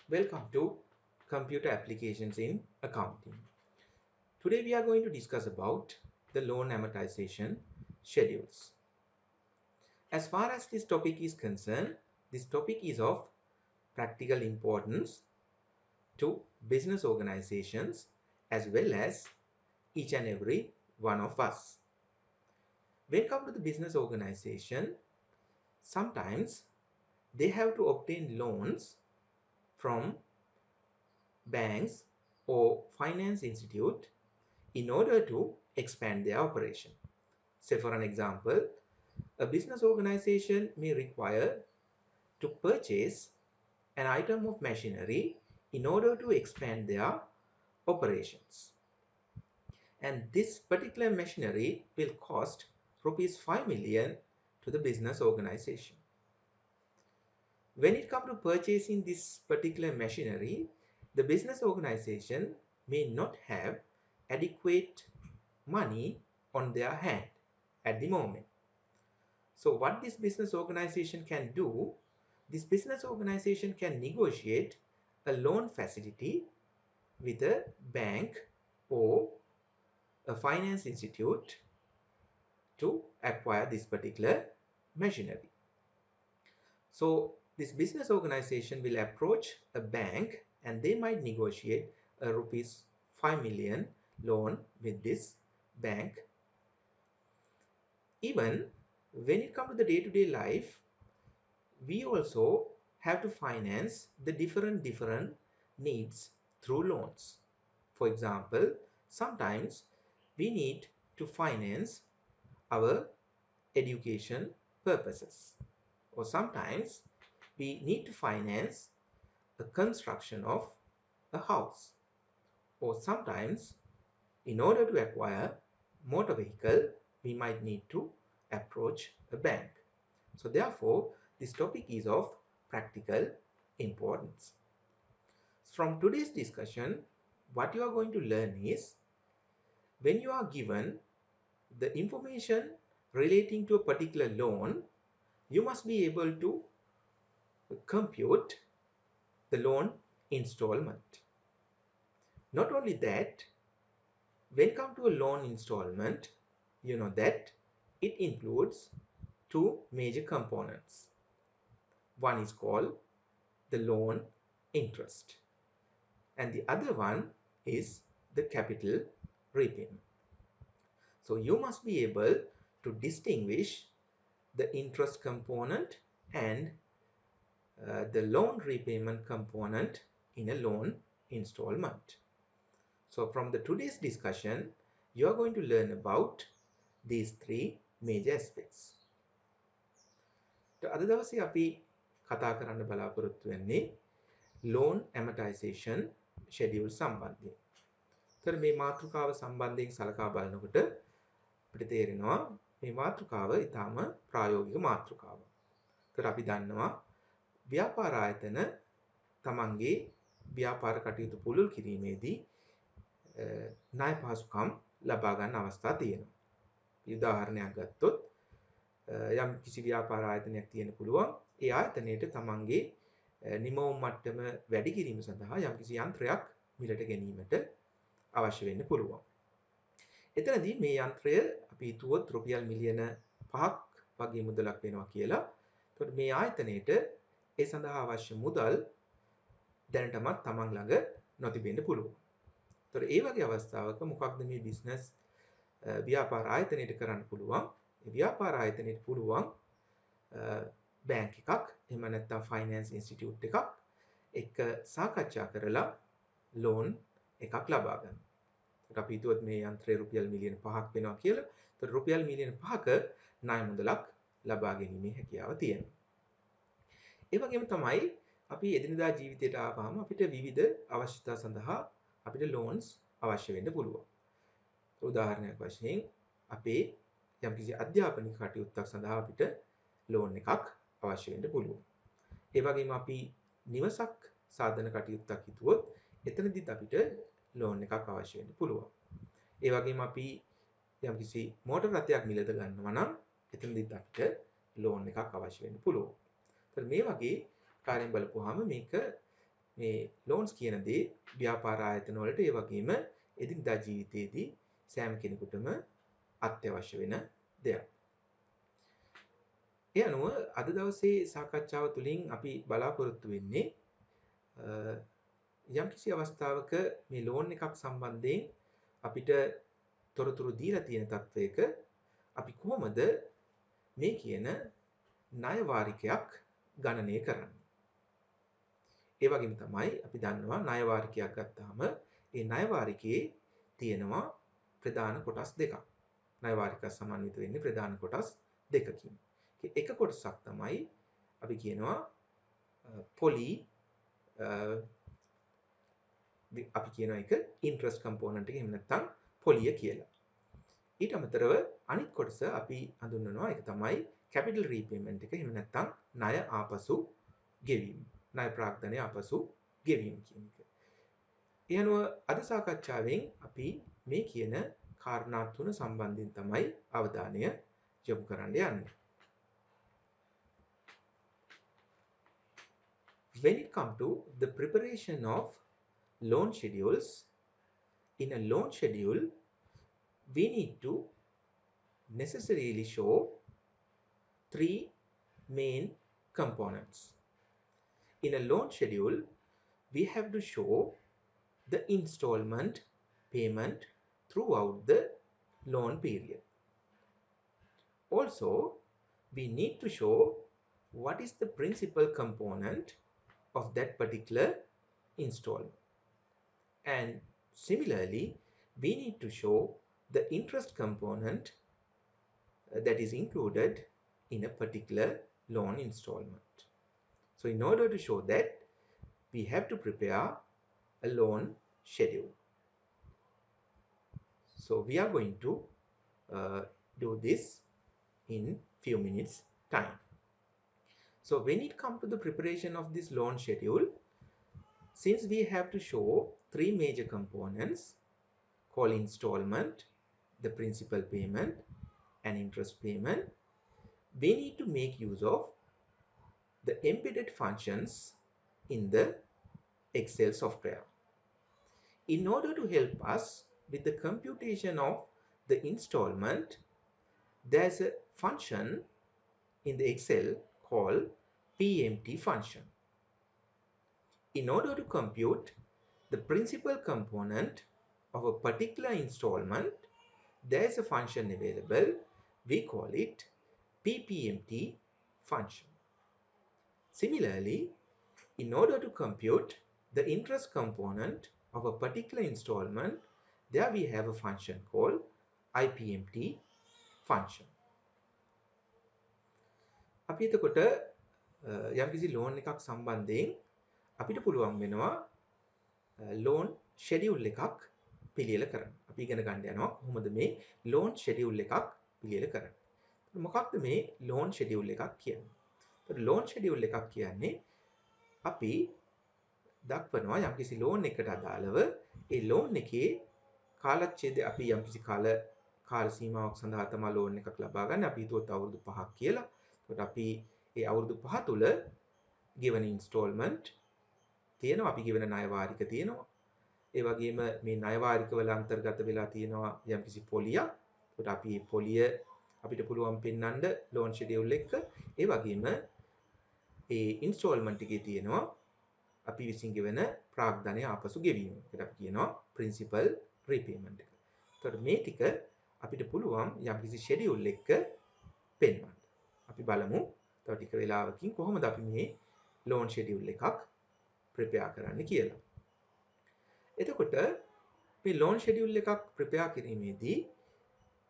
Welcome to Computer Applications in Accounting. Today we are going to discuss about the loan amortization schedules. As far as this topic is concerned, this topic is of practical importance to business organizations as well as each and every one of us. When it comes to the business organization, sometimes they have to obtain loans from banks or finance institute in order to expand their operation. Say for an example, a business organization may require to purchase an item of machinery in order to expand their operations. And this particular machinery will cost rupees 5 million to the business organization. When it comes to purchasing this particular machinery, the business organization may not have adequate money on their hand at the moment. So what this business organization can do, this business organization can negotiate a loan facility with a bank or a finance institute to acquire this particular machinery. So this business organization will approach a bank and they might negotiate a rupees 5 million loan with this bank. Even when it comes to the day-to-day life, we also have to finance the different needs through loans. For example, sometimes we need to finance our education purposes, or sometimes we need to finance the construction of a house, or sometimes in order to acquire motor vehicle we might need to approach a bank. So therefore this topic is of practical importance. From today's discussion, what you are going to learn is, when you are given the information relating to a particular loan, you must be able to compute the loan installment. Not only that, when it comes to a loan installment, you know that it includes two major components. One is called the loan interest, and the other one is the capital repayment. So you must be able to distinguish the interest component and the loan repayment component in a loan installment. So from the today's discussion, you are going to learn about these three major aspects. අද දවසේ අපි කතා කරන්න බලාපොරොත්තු වෙන්නේ loan amortization schedule සම්බන්ධයෙන්. ඒතර මේ මාතෘකාව සම්බන්ධයෙන් සලකා බලනකොට අපිට තේරෙනවා මේ මාතෘකාව ඊටාම ප්‍රායෝගික මාතෘකාවක්. ඒතර අපි දන්නවා ව්‍යාපාර ආයතන තමන්ගේ ව්‍යාපාර කටයුතු පුළුල් කිරීමේදී ණය පහසුකම් ලබා ගන්න අවස්ථා තියෙනවා. උදාහරණයක් ගත්තොත් යම් කිසි ව්‍යාපාර ආයතනයක් තියෙන පුළුවන්, ඒ ආයතනයේට තමන්ගේ නිමවුම් මට්ටම වැඩි කිරීම සඳහා යම් කිසි යන්ත්‍රයක් මිලට ගැනීමට අවශ්‍ය වෙන්න පුළුවන්. එතනදී මේ යන්ත්‍රය අපි හිතුවොත් රුපියල් මිලියන 5ක් වගේ මුදලක් වෙනවා කියලා. එතකොට මේ ආයතනයේට ඒ සඳහා අවශ්‍ය මුදල් දැනටමත් තමන් ළඟ නොතිබෙන්න පුළුවන්. එතකොට ඒ වගේ අවස්ථාවක මොකක්ද මේ බිස්නස් ව්‍යාපාර ආයතනයට කරන්න පුළුවන්? ඒ ව්‍යාපාර ආයතනයට පුළුවන් බැංක් එකක් එහෙම නැත්නම් ෆයිනෑන්ස් ඉන්ස්ටිටියුට් එකක් එක්ක සාකච්ඡා කරලා ලෝන් එකක් ලබා ගන්න. ඒකට අපි හිතුවත් මේ යන්ත්‍රය රුපියල් මිලියන 5ක් වෙනවා කියලා. ඒතර රුපියල් මිලියන 5ක ණය මුදලක් ලබා ගැනීමේ හැකියාව තියෙනවා. ඒ වගේම තමයි අපි එදිනදා ජීවිතයට ආවම අපිට විවිධ අවශ්‍යතා සඳහා අපිට ලෝන්ස් අවශ්‍ය වෙන්න පුළුවන්. උදාහරණයක් වශයෙන් අපේ යම්කිසි අධ්‍යාපනික කටයුත්තක් සඳහා අපිට ලෝන් එකක් අවශ්‍ය වෙන්න පුළුවන්. ඒ වගේම අපි නිවසක් සාධන කටයුත්තක් හිතුවොත් එතනදිත් අපිට ලෝන් එකක් අවශ්‍ය වෙන්න පුළුවන්. ඒ වගේම අපි යම්කිසි මෝටර රථයක් මිලද ගන්නවා නම් එතනදිත් අපිට ලෝන් එකක් අවශ්‍ය වෙන්න පුළුවන්. ඒත් මේ වගේ කාර්යයන් බලපුවාම මේක මේ loans කියන දේ ව්‍යාපාර ආයතන වලට ඒ වගේම එදිනදා ජීවිතයේදී සෑම කෙනෙකුටම අත්‍යවශ්‍ය වෙන දෙයක්. ඒ අනුව අද දවසේ සාකච්ඡාව තුළින් අපි බලාපොරොත්තු වෙන්නේ යම්කිසි අවස්ථාවක මේ loan එකක් සම්බන්ධයෙන් අපිට තොරතුරු දීලා තියෙන තත්වයක අපි කොහොමද මේ කියන ණය වාරිකයක් ගණනය කරන්නේ. ඒ වගේම තමයි අපි දන්නවා ණය වාරිකයක් ගත්තාම ඒ ණය වාරිකයේ තියෙනවා ප්‍රධාන කොටස් දෙකක්. ණය වාරිකය සමන්විත වෙන්නේ ප්‍රධාන කොටස් දෙකකින්. එක කොටසක් තමයි අපි කියනවා පොලි අපි කියන එක interest component එක එහෙම නැත්නම් පොලිය කියලා. ඊට අමතරව අනිත් කොටස අපි හඳුන්වනවා ඒක තමයි capital repayment එක එහෙම නැත්නම් ණය ආපසු ගෙවීම. ණය ප්‍රාග්ධනය ආපසු ගෙවීම කියන එක. ඒ අනුව අද සාකච්ඡාවෙන් අපි මේ කියන කාරණා තුන සම්බන්ධයෙන් තමයි අවධානය යොමු කරන්න යන්නේ. When it comes to the preparation of loan schedules, in a loan schedule, we need to necessarily show three main components. In a loan schedule, we have to show the installment payment throughout the loan period. Also, we need to show what is the principal component of that particular installment. And similarly, we need to show the interest component that is included in a particular loan installment. So in order to show that, we have to prepare a loan schedule. So we are going to do this in few minutes time. So when it comes to the preparation of this loan schedule, since we have to show three major components called installment, the principal payment and interest payment, we need to make use of the embedded functions in the Excel software. In order to help us with the computation of the installment, there's a function in the Excel called Pmt Function. In order to compute the principal component of a particular installment, there's a function available. We call it Ppmt Function. Similarly, in order to compute the interest component of a particular installment, there we have a function called Ipmt Function. අපි එතකොට යම්කිසි loan එකක් සම්බන්ධයෙන් අපිට පුළුවන් වෙනවා loan schedule එකක් පිළියෙල කරන්න. අපි ඉගෙන ගන්න යනවා කොහොමද මේ loan schedule එකක් පිළියෙල කරන්නේ. මොකක්ද මේ loan schedule එකක් කියන්නේ? loan schedule එකක් කියන්නේ අපි දක්වනවා යම්කිසි loan එකට අදාළව ඒ loan එකේ කාලච්ඡේදය අපි යම්කිසි කාල සීමාවක් සඳහා තමයි loan එකක් ලබා ගන්න. අපි හිතුවොත් අවුරුදු 5ක් කියලා. ඒකට අපි ඒ අවුරුදු 5 තුල ගෙවන installment තියෙනවා. අපි ගෙවන ණය වාරික තියෙනවා. ඒ වගේම මේ ණය වාරික වල අන්තර්ගත වෙලා තියෙනවා යම්කිසි පොලියක්. ඒකට අපි මේ පොලිය අපිට පුළුවන් පෙන්වන්න loan schedule එක. ඒ වගේම ඒ installment එකේ තියෙනවා අපි විසින් ගෙවන ප්‍රාග්ධනය ආපසු ගෙවීම. ඒකට අපි කියනවා principal repayment එක. ඒතකොට මේ ටික අපිට පුළුවන් යම්කිසි schedule එකක පෙන්වන්න. අපි බලමු තව ටික වෙලාවකින් කොහොමද අපි මේ loan schedule එකක් prepare කරන්න කියලා. එතකොට මේ loan schedule එකක් prepare කිරීමේදී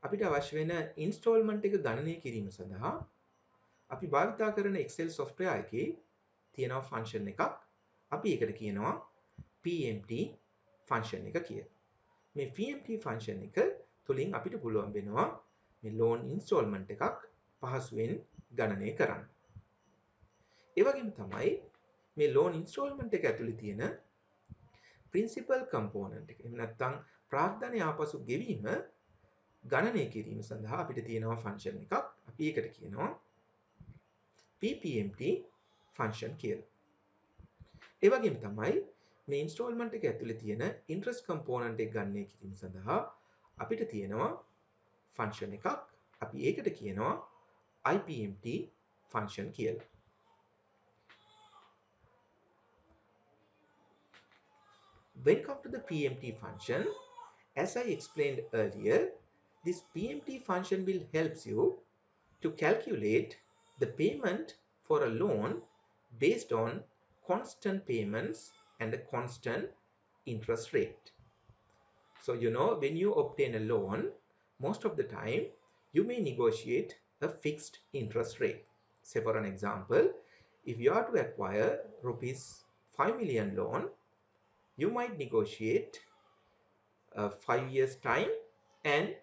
අපිට අවශ්‍ය වෙන installment එක ගණනය කිරීම සඳහා අපි භාවිතා කරන Excel software එකේ තියෙනවා function එකක්. අපි ඒකට කියනවා Pmt function එක කියලා. මේ Pmt function එක තුලින් අපිට පුළුවන් වෙනවා මේ loan installment එකක් පහසුවෙන් ගණනය කරන්න. ඒ වගේම තමයි මේ loan installment එක ඇතුලේ තියෙන principal component එක. එහෙම නැත්නම් ප්‍රාග්ධනය ආපසු ගෙවීම ගණනය කිරීම සඳහා අපිට තියෙනවා function එකක්. අපි ඒකට කියනවා Ppmt function කියලා. ඒ වගේම තමයි මේ ඉන්ස්ටෝල්මන්ට් එක ඇතුලේ තියෙන ඉන්ට්‍රස්ට් කම්පෝනන්ට් එක ගන්න කිරීම සඳහා අපිට තියෙනවා ෆන්ක්ෂන් එකක්. අපි ඒකට කියනවා Ppmt function කියලා. When come to the Pmt function, as I explained earlier, this Pmt function will help you to calculate the payment for a loan based on constant payments and a constant interest rate. So, when you obtain a loan, most of the time, you may negotiate a fixed interest rate. Say for an example, if you are to acquire rupees 5 million loan, you might negotiate 5 years time and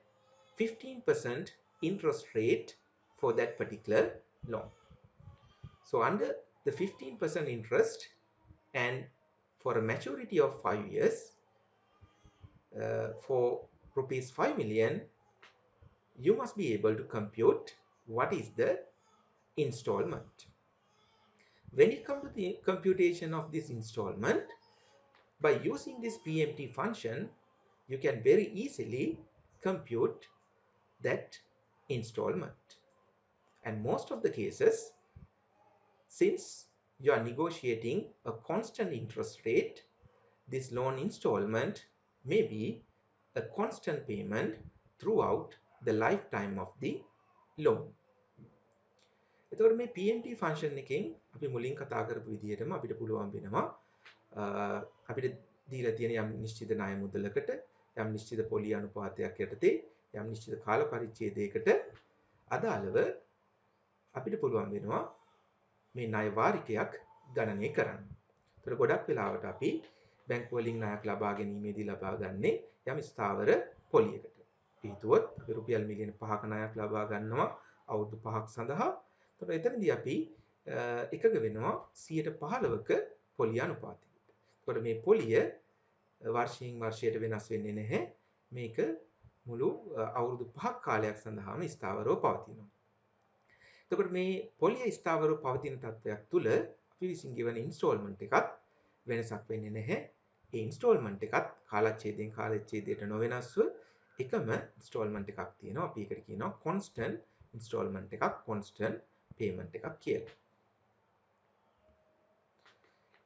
15% interest rate for that particular loan. So under the 15% interest and for a maturity of 5 years, for rupees 5 million, you must be able to compute what is the installment. When it comes to the computation of this installment, by using this Pmt function, you can very easily compute that installment. And most of the cases, since you are negotiating a constant interest rate, this loan installment may be a constant payment throughout the lifetime of the loan. එතකොට මේ PMT function එකෙන් අපි මුලින් කතා කරපු විදිහටම අපිට පුළුවන් වෙනවා අපිට දීලා තියෙන යම් නිශ්චිත ණය මුදලකට යම් නිශ්චිත පොලි අනුපාතයක් යටතේ යම් නිශ්චිත කාල පරිච්ඡේදයකට අදාළව අපිට පුළුවන් වෙනවා මේ ණය වාරිකයක් ගණනය කරන්න. ඒතර ගොඩක් වෙලාවට අපි බැංකු වලින් ණයක් ලබා ගැනීමේදී ලබා ගන්නේ යම් ස්ථාවර පොලියකට. හිතුවොත් අපි රුපියල් මිලියන 5ක ණයක් ලබා ගන්නවා අවුරුදු 5ක් සඳහා. ඒතර එතනදී අපි එකග වෙනවා 15%ක පොලිය අනුපාතයකට. ඒතකොට මේ පොලිය වර්ෂයෙන් වර්ෂයට වෙනස් වෙන්නේ නැහැ. මේක මුළු අවුරුදු 5ක් කාලයක් සඳහාම ස්ථාවරව පවතිනවා. එතකොට මේ පොලිය ස්ථාවරව පවතින තත්ත්වයක් තුල අපි විසින් ගෙවන ඉන්ස්ටෝල්මන්ට් එකත් වෙනසක් වෙන්නේ නැහැ. ඒ ඉන්ස්ටෝල්මන්ට් එකත් කාලච්ඡේදයෙන් කාලච්ඡේදයට නොවෙනස්ව එකම ඉන්ස්ටෝල්මන්ට් එකක් තියෙනවා. අපි ඒකට කියනවා constant ඉන්ස්ටෝල්මන්ට් එකක්, constant payment එකක් කියලා.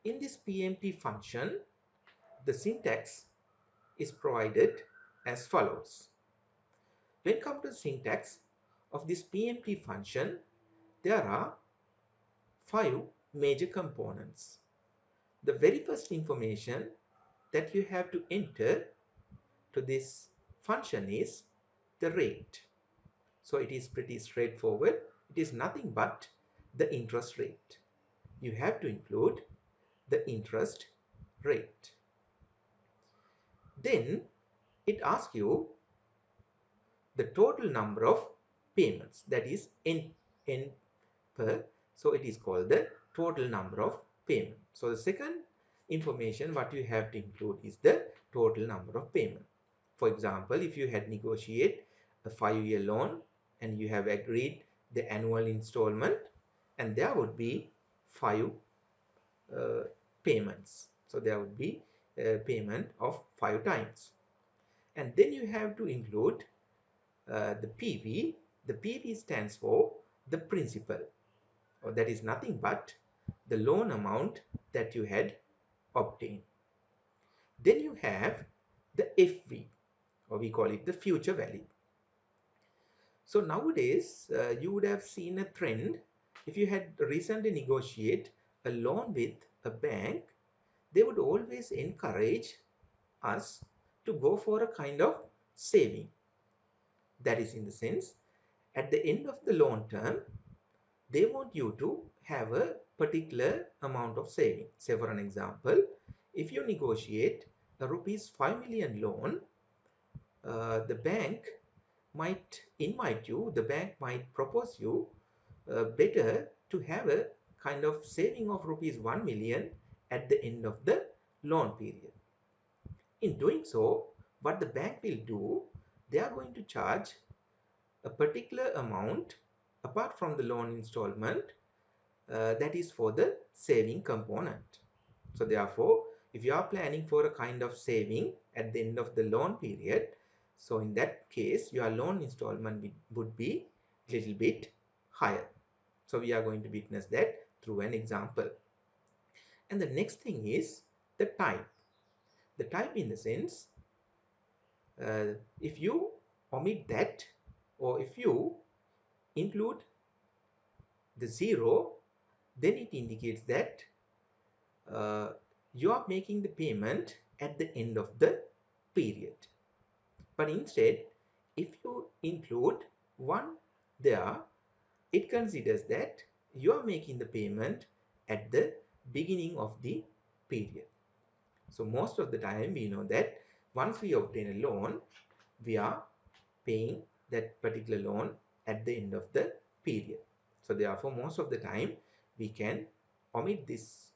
In this PMT function, the syntax is provided as follows. When it comes to the syntax of this PMT function, there are 5 major components. The very first information that you have to enter to this function is the rate. So it is pretty straightforward. It is nothing but the interest rate. You have to include the interest rate. Then it asks you the total number of payments, that is n per, so it is called the total number of payment. So the second information what you have to include is the total number of payment. For example, if you had negotiate a 5-year loan and you have agreed the annual installment, and there would be 5 payments. So there would be a payment of 5 times. And then you have to include the PV. The PV stands for the principal, or that is nothing but the loan amount that you had obtained. Then you have the FV, or we call it the future value. So nowadays, you would have seen a trend. If you had recently negotiate a loan with a bank, they would always encourage us to go for a kind of saving. That is in the sense, at the end of the loan term, they want you to have a particular amount of saving. Say for an example, if you negotiate a rupees 5 million loan, the bank might invite you, the bank might propose you better to have a kind of saving of rupees 1 million at the end of the loan period. In doing so, what the bank will do, they are going to charge a particular amount apart from the loan installment that is for the saving component. So therefore, if you are planning for a kind of saving at the end of the loan period, so in that case, your loan installment would be a little bit higher. So we are going to witness that through an example. And the next thing is the type. The type in the sense, if you omit that, or if you include the zero, then it indicates that uh, you are making the payment at the end of the period. But instead, if you include one there, it considers that you are making the payment at the beginning of the period. So most of the time we know that once we obtain a loan, we are paying that particular loan at the end of the period. So therefore, most of the time we can omit this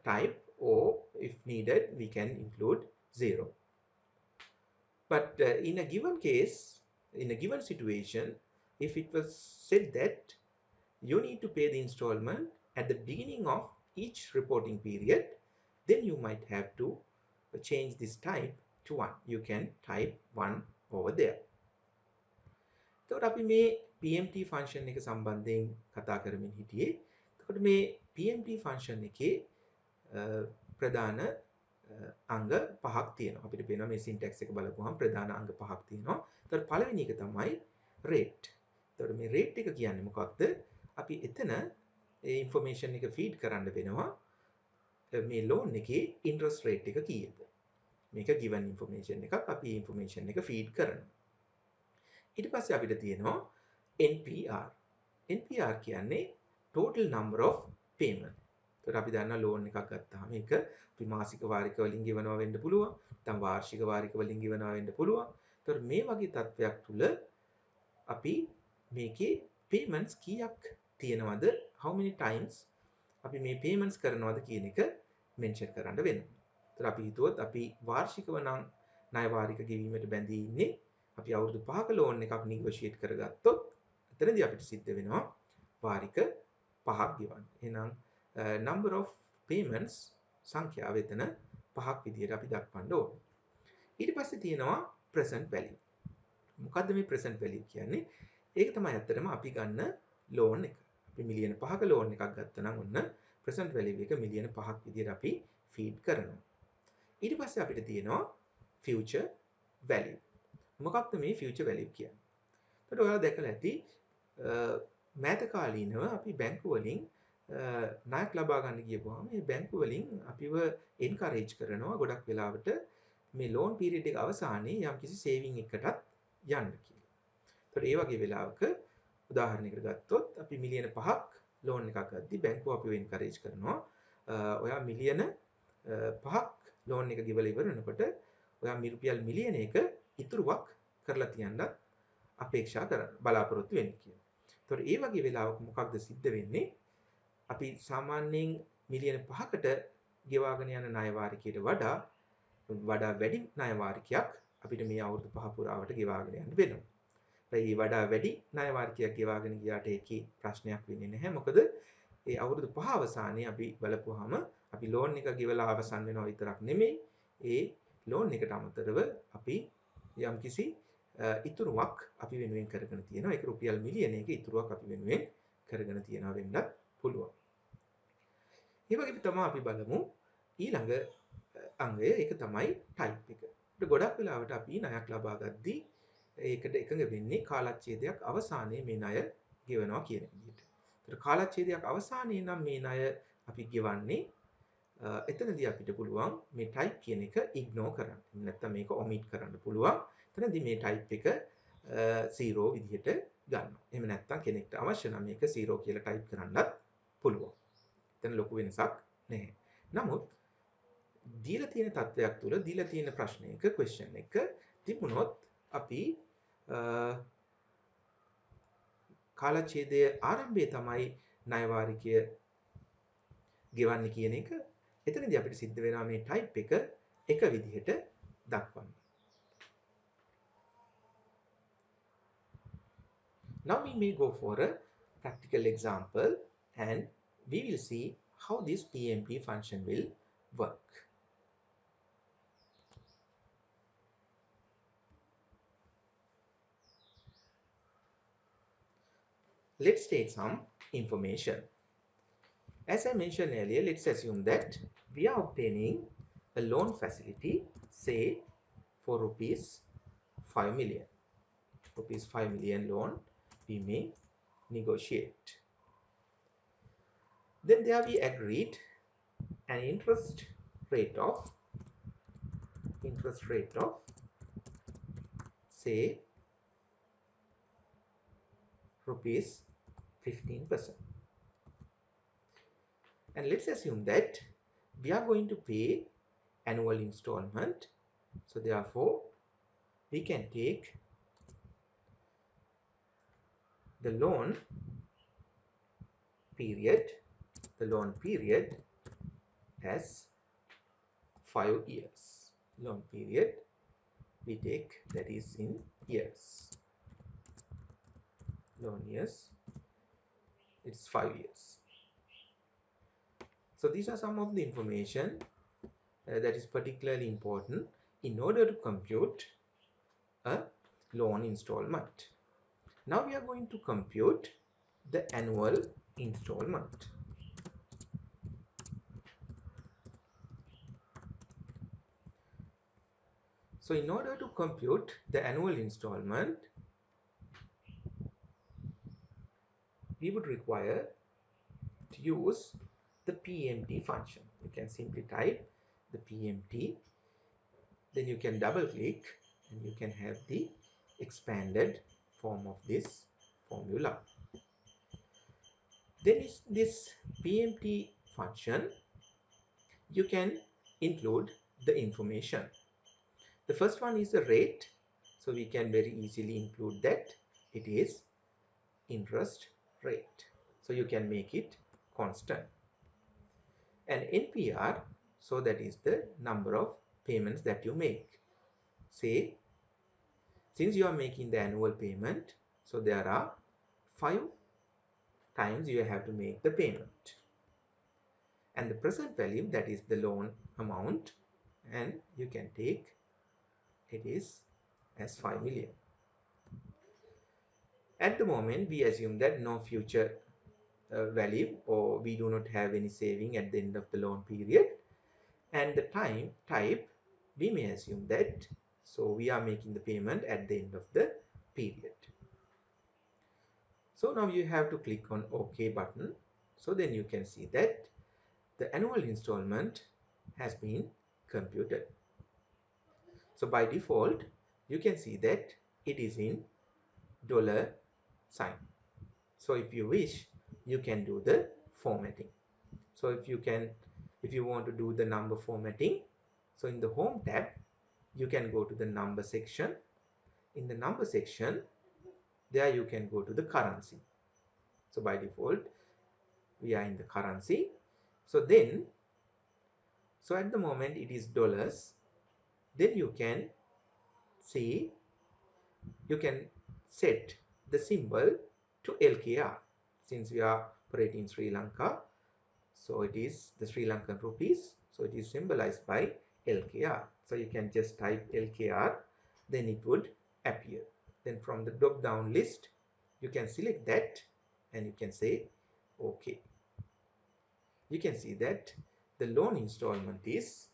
type, or if needed, we can include 0. But in a given case, in a given situation, if it was said that you need to pay the installment at the beginning of each reporting period, then you might have to change this type to 1. You can type 1 over there. එතකොට අපි මේ PMT function එක සම්බන්ධයෙන් කතා කරමින් හිටියේ. එතකොට මේ PMT function එකේ ප්‍රධාන අංග පහක් තියෙනවා. අපිට පේනවා මේ syntax එක බලපුවහම ප්‍රධාන අංග පහක් තියෙනවා. එතකොට පළවෙනි එක තමයි rate. එතකොට මේ rate එක කියන්නේ මොකක්ද? අපි එතන ඒ information එක feed කරන්න වෙනවා. මේ loan එකේ interest rate එක කීයද? මේක given information එකක්. අපි information එක feed කරනවා. ඊට පස්සේ අපිට තියෙනවා NPR. NPR කියන්නේ total number of payment. ඒතර අපි දන්නා loan එකක් ගත්තාම ඒක අපි මාසික වාරික වලින් ගෙවනවා වෙන්න පුළුවන්. නැත්නම් වාර්ෂික වාරික වලින් ගෙවනවා වෙන්න පුළුවන්. ඒතර මේ වගේ තත්වයක් තුල අපි මේකේ payments කීයක් තියෙනවද? How many times අපි මේ payments කරනවද කියන එක mention කරන්න වෙනවා. ඒතර අපි හිතුවොත් අපි වාර්ෂිකව නම් ණය වාරික ගෙවීමට බැඳී ඉන්නේ. අපි අවුරුදු 5ක ලෝන් එකක් negotiate කරගත්තොත් එතනදී අපිට සිද්ධ වෙනවා වාරික 5ක් ගෙවන්න. එහෙනම් number of payments සංඛ්‍යාව එතන 5ක් විදිහට අපි දක්වන්න ඕනේ. ඊට පස්සේ තියෙනවා present value. මොකද්ද මේ present value කියන්නේ? ඒක තමයි ඇත්තටම අපි ගන්න ලෝන් එක. අපි මිලියන 5ක ලෝන් එකක් ගත්තා නම් ඔන්න present value එක මිලියන 5ක් විදිහට අපි feed කරනවා. ඊට පස්සේ අපිට තියෙනවා future value. මොකක්ද මේ future value කියන්නේ? එතකොට ඔයාලා දැකලා ඇති මෑත කාලීනව අපි බැංකු වලින් ණයක් ලබා ගන්න ගියපුවාම මේ බැංකු වලින් අපිව encourage කරනවා ගොඩක් වෙලාවට මේ loan period එක අවසානයේ යම්කිසි saving එකකටත් යන්න කියලා. එතකොට ඒ වගේ වෙලාවක උදාහරණයකට ගත්තොත් අපි මිලියන 5ක් loan එකක් ගද්දි බැංකුව අපිව encourage කරනවා ඔයා මිලියන 5ක් loan එක ගෙවලා ඉවර වෙනකොට ඔයා රුපියල් මිලියනයක ඉතුරුවක් කරලා තියන්නත් අපේක්ෂා කරන්න බලාපොරොත්තු වෙන්න කියලා. ඒතකොට ඒ වගේ වෙලාවක මොකක්ද සිද්ධ වෙන්නේ? අපි සාමාන්‍යයෙන් මිලියන 5කට ගෙවාගෙන යන ණය වාරිකයට වඩා වැඩි ණය වාරිකයක් අපිට මේ අවුරුදු 5 පුරාවට ගෙවාගෙන යන්න වෙනවා. ඒ වඩා වැඩි ණය වාරිකයක් ගෙවාගෙන ගියාට ඒකේ ප්‍රශ්නයක් වෙන්නේ නැහැ. මොකද ඒ අවුරුදු 5 අවසානයේ අපි බලපුවාම අපි ලෝන් එක ගෙවලා අවසන් වෙනවා විතරක් නෙමෙයි ඒ ලෝන් එකට අමතරව අපි යම්කිසි ඉතුරුවක් අපි වෙනුවෙන් කරගෙන තියෙනවා. ඒක රුපියල් මිලියනයක ඉතුරුවක් අපි වෙනුවෙන් කරගෙන තියෙනවා වෙන්නත් පුළුවන්. ඒ වගේම තමයි අපි බලමු ඊළඟ අංගය ඒක තමයි type එක. ඒත් ගොඩක් වෙලාවට අපි ණයක් ලබා ගද්දී ඒකට එකඟ වෙන්නේ කාලච්ඡේදයක් අවසානයේ මේ ණය ගෙවනවා කියන විදිහට. ඒත් කාලච්ඡේදයක් අවසානයේ නම් මේ ණය අපි ගෙවන්නේ එතනදී අපිට පුළුවන් මේ type කියන එක ignore කරන්න. නැත්නම් මේක omit කරන්න පුළුවන්. එතනදී මේ type එක 0 විදිහට ගන්නවා. එහෙම නැත්නම් කෙනෙක්ට අවශ්‍ය නම් මේක 0 කියලා type කරන්නත් පුළුවන්. එතන ලොකු වෙනසක් නැහැ. නමුත් දීලා තියෙන තත්වයක් තුළ දීලා තියෙන ප්‍රශ්නයක question එක තිබුණොත් අපි කාලච්ඡේදයේ ආරම්භයේ තමයි ණය වාරිකය ගෙවන්නේ කියන එක එතනදී අපිට සිද්ධ වෙනවා මේ type එක විදිහට දක්වන්න. Now we may go for a practical example and we will see how this PMT function will work. Let's take some information. As I mentioned earlier, let's assume that we are obtaining a loan facility, say for rupees 5 million. Rupees 5 million loan we may negotiate. Then there we agreed an interest rate of say rupees 15%. And let's assume that we are going to pay annual installment. So therefore, we can take the loan period as 5 years. Loan period we take that is in years. Loan years, it's 5 years. So these are some of the information that is particularly important in order to compute a loan installment. Now we are going to compute the annual installment. So in order to compute the annual installment, we would require to use the Pmt function. You can simply type the Pmt, then you can double click and you can have the expanded form of this formula. Then is this Pmt function, you can include the information. The first one is the rate, so we can very easily include that it is interest rate, so you can make it constant. And NPR, so that is the number of payments that you make. Say, since you are making the annual payment, so there are 5 times you have to make the payment. And the present value, that is the loan amount, and you can take it is as 5 million. At the moment, we assume that no future value, or we do not have any saving at the end of the loan period. And the time type, we may assume that, so we are making the payment at the end of the period. So now you have to click on OK button. So then you can see that the annual installment has been computed. So by default, you can see that it is in dollar sign. So if you wish, you can do the formatting. So if you want to do the number formatting, so in the home tab, you can go to the number section. In the number section, there you can go to the currency. So by default, we are in the currency. So at the moment it is dollars. Then you can see, you can set the symbol to LKR. Since we are operating in Sri Lanka, so it is the Sri Lankan rupees. So it is symbolized by LKR. So you can just type LKR, then it would appear. Then from the drop down list, you can select that and you can say OK. You can see that the loan installment is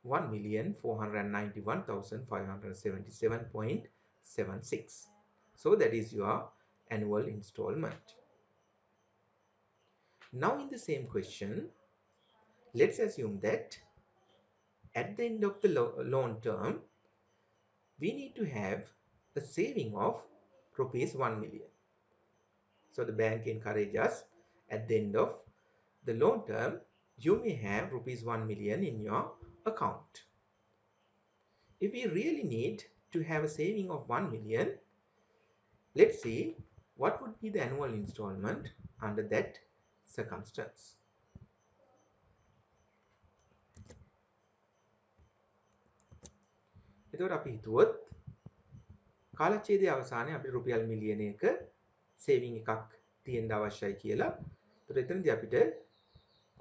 1,491,577.76. So that is your annual installment. Now in the same question, let's assume that at the end of the loan term, we need to have a saving of rupees 1 million. So the bank encourages us at the end of the loan term, you may have rupees 1 million in your account. If we really need to have a saving of 1 million, let's see what would be the annual installment under that circumstance. එතකොට අපි හිතුවොත් කාලච්ඡේදයේ අවසානයේ අපිට රුපියල් මිලියනයක saving එකක් තියෙන්න අවශ්‍යයි කියලා. ඒතර එතනදී අපිට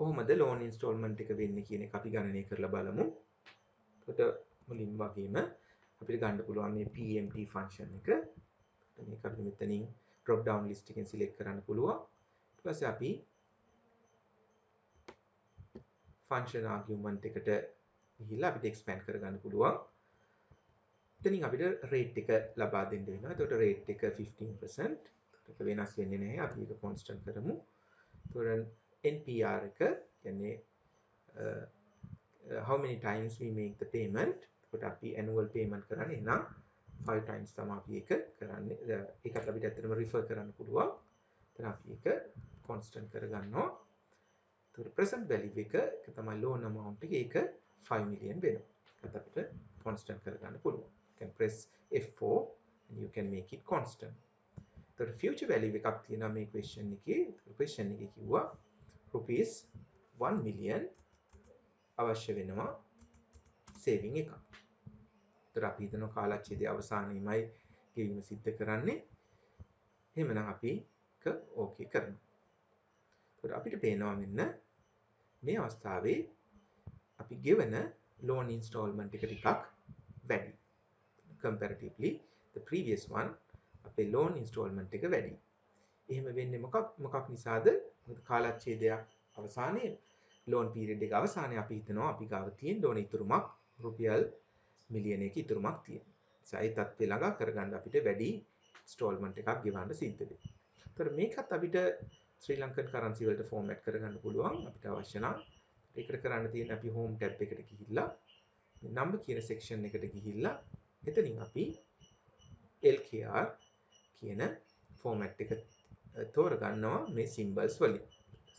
කොහොමද loan installment එක වෙන්නේ කියන එක අපි ගණනය කරලා බලමු. එතකොට මුලින්ම වගේම අපිට ගන්න පුළුවන් මේ Pmt function එක. මේක අපි මෙතනින් drop down list එකෙන් select කරන්න පුළුවන්. ඊට පස්සේ අපි function argument එකට ගිහිල්ලා අපිට expand කරගන්න පුළුවන්. එතනින් අපිට rate එක ලබා දෙන්න වෙනවා. එතකොට rate එක 15%. ඒක වෙනස් වෙන්නේ නැහැ. අපි ඒක constant කරමු. එතකොට NPR එක කියන්නේ how many times we make the payment. එතකොට අපි annual payment කරන්නේ නම් 5 times තමයි අපි ඒක කරන්නේ. ඒකත් අපිට ඇත්තටම refer කරන්න පුළුවන්. එතන අපි ඒක constant කරගන්නවා. එතකොට present value එක තමයි loan amount එක ඒක 5 million වෙනවා. ඒකත් අපිට constant කරගන්න පුළුවන්. You can press F4 and you can make it constant. එතකොට future value එකක් තියෙනවා මේ question එකේ. question එකේ කිව්වා rupees 1 million අවශ්‍ය වෙනවා saving එකක්. එතකොට අපි හිතනවා කාලච්ඡේදයේ අවසානයේමයි ගෙවීම සිද්ධ කරන්නේ. එහෙමනම් අපි ඒක ඕකේ කරනවා. එතකොට අපිට පේනවා මෙන්න මේ අවස්ථාවේ අපි ගෙවන loan installment එක ටිකක් වැඩි. Comparatively the previous one අපේ loan installment එක වැඩි. එහෙම වෙන්නේ මොකක් නිසාද? කාලච්ඡේදයක් අවසානයේ loan period එක අවසානයේ අපි හිතනවා අපි ගාව තියෙන ඕන ඉතුරුමක් රුපියල් මිලියන එක ඉතුරුමක් තියෙනවා. ඒ තත්ත්වය ළඟා කරගන්න අපිට වැඩි installment එකක් ගෙවන්න සිද්ධ වෙනවා. ඒතර මේකත් අපිට ශ්‍රී ලංකන් currency වලට format කරගන්න පුළුවන්. අපිට අවශ්‍ය නම් ඒකට කරන්න තියෙන්නේ අපි home tab එකට ගිහිල්ලා number කියන section එකට ගිහිල්ලා එතනින් අපි LKR කියන format එක තෝරගන්නවා මේ symbols වලින්.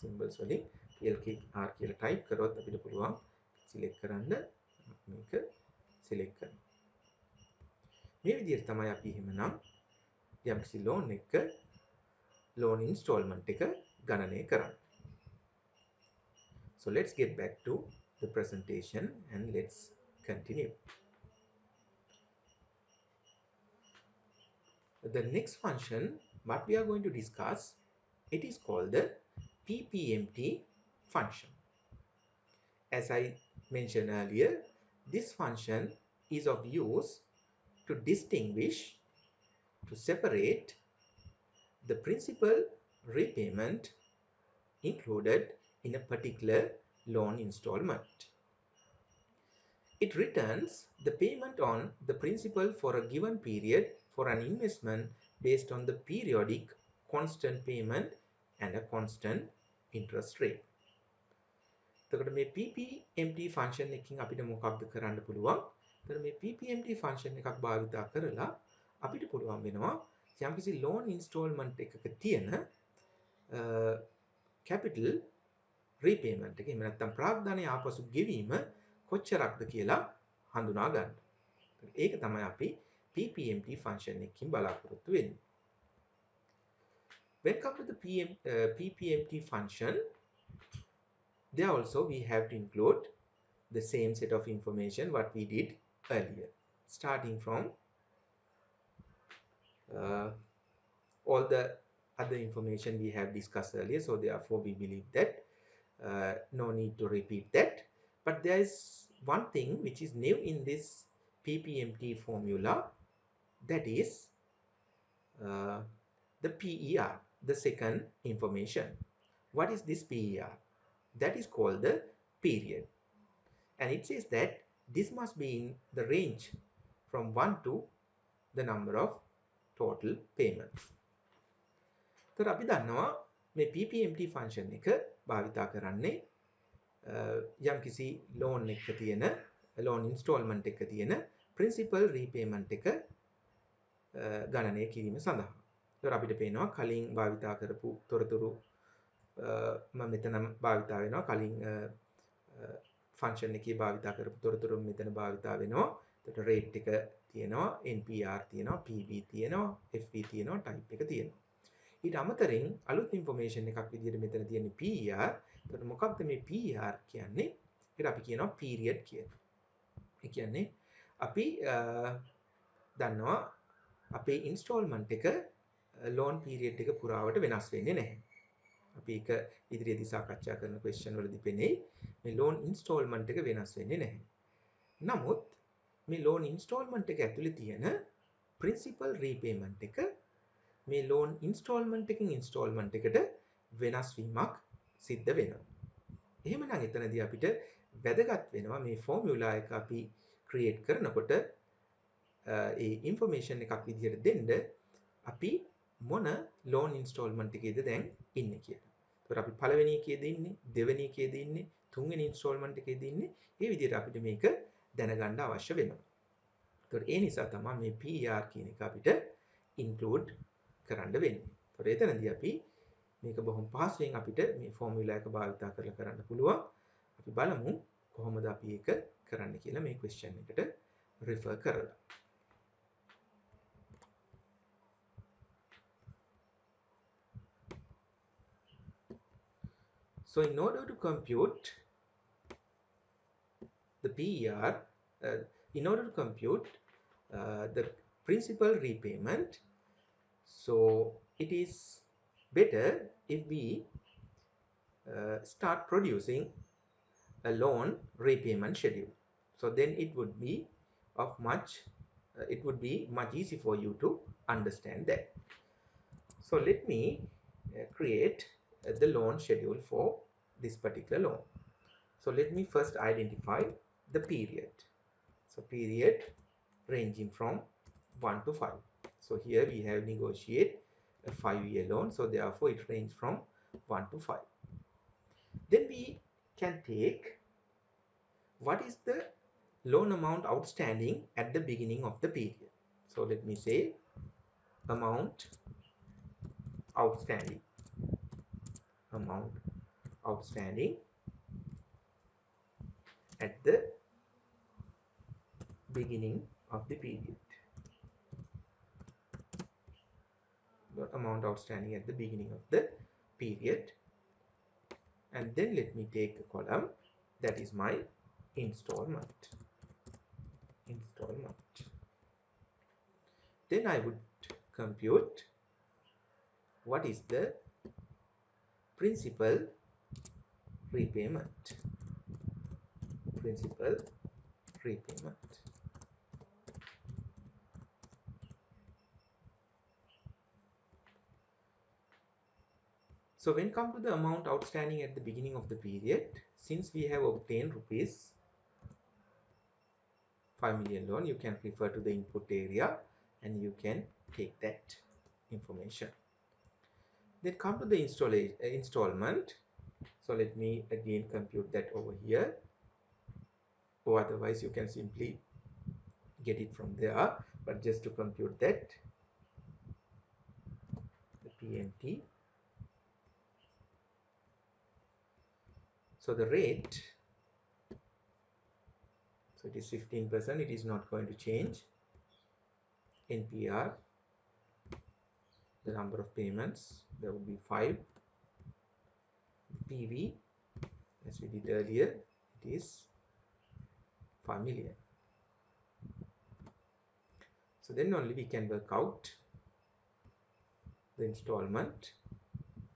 symbols වලින් LKR කියලා type කරොත් අපිට පුළුවන් select කරන්න මේක select කරන්න. මේ විදිහට තමයි අපි එහෙමනම් යම්කිසි loan එක loan installment එක ගණනය කරන්නේ. So let's get back to the presentation and let's continue. The next function what we are going to discuss, it is called the Ppmt function. As I mentioned earlier, this function is of use to distinguish, to separate the principal repayment included in a particular loan installment. It returns the payment on the principal for a given period for an investment based on the periodic constant payment and a constant interest rate. එතකොට මේ Ppmt function එකකින් අපිට මොකක්ද කරන්න පුළුවන්? එතකොට මේ Ppmt function එකක් භාවිතා කරලා අපිට පුළුවන් වෙනවා යම්කිසි loan installment එකක තියෙන capital repayment එක එහෙම නැත්නම් ප්‍රාග්ධනය ආපසු ගෙවීම කොච්චරක්ද කියලා හඳුනා ගන්න. ඒක තමයි අපි Ppmt function එකකින් බලාපොරොත්තු වෙන්නේ. When come to the Ppmt function, there also we have to include the same set of information what we did earlier, starting from all the other information we have discussed earlier. So therefore we believe that no need to repeat that. But there is one thing which is new in this Ppmt formula, that is the PER, the second information. What is this PER? That is called the period. And it says that this must be in the range from 1 to the number of total payments. तर අපි දන්නවා මේ Ppmt function එක භාවිතා කරන්නේ යම්කිසි loan එකක තියෙන loan installment එකක තියෙන principal repayment එක ගණනය කිරීම සඳහා. ඒතර අපිට පේනවා කලින් භාවිතා කරපු තොරතුරු මම මෙතන භාවිතා වෙනවා කලින් function එකේ භාවිතා කරපු තොරතුරු මෙතන භාවිතා වෙනවා. එතකොට rate එක තියෙනවා, NPR තියෙනවා, PB තියෙනවා, FV තියෙනවා, type එක තියෙනවා. ඊට අමතරින් අලුත් information එකක් විදිහට මෙතන තියෙන PER. එතකොට මොකක්ද මේ PER කියන්නේ? ඒකට අපි කියනවා period කියලා. ඒ කියන්නේ අපි දන්නවා අපේ installment එක loan period එක පුරාවට වෙනස් වෙන්නේ නැහැ. අපි එක ඉදිරියේදී සාකච්ඡා කරන question වලදී පෙනෙයි මේ loan installment එක වෙනස් වෙන්නේ නැහැ. නමුත් මේ loan installment එක ඇතුලේ තියෙන principal repayment එක මේ loan installment එකකින් installment එකට වෙනස් වීමක් සිද්ධ වෙනවා. එහෙමනම් එතනදී අපිට වැදගත් වෙනවා මේ formula එක අපි create කරනකොට ඒ information එකක් විදිහට දෙන්න අපි මොන loan installment එකේද දැන් ඉන්නේ කියලා. ඒතර අපි පළවෙනි එකේද ඉන්නේ, දෙවෙනි එකේද ඉන්නේ, තුන්වෙනි installment එකේද ඉන්නේ. මේ විදිහට අපිට මේක දැනගන්න අවශ්‍ය වෙනවා. ඒතර ඒ නිසා තමයි මේ PER කියන එක අපිට include කරන්න වෙන්නේ. ඒතර එතනදී අපි මේක බොහොම පහසුවෙන් අපිට මේ ෆෝමියුලා එක භාවිත කරලා කරන්න පුළුවන්. අපි බලමු කොහොමද අපි ඒක කරන්න කියලා මේ question එකට refer කරලා. So in order to compute the PER, in order to compute the principal repayment, so it is better if we start producing a loan repayment schedule. So then it would be much easy for you to understand that. So let me create the loan schedule for this particular loan. So let me first identify the period. So period ranging from 1 to 5. So here we have negotiate a 5-year loan. So therefore it ranges from 1 to 5. Then we can take what is the loan amount outstanding at the beginning of the period. So let me say amount outstanding at the beginning of the period. The amount outstanding at the beginning of the period. And then let me take a column that is my installment. Then I would compute what is the principal repayment. So when come to the amount outstanding at the beginning of the period, since we have obtained rupees 5 million loan, you can refer to the input area and you can take that information. Then come to the installment. So let me again compute that over here, or otherwise you can simply get it from there, but just to compute that, the Pmt. So the rate, so it is 15%, it is not going to change. NPR, the number of payments, there would be 5. PV, as we did earlier, it is 5 million. So then only we can work out the installment.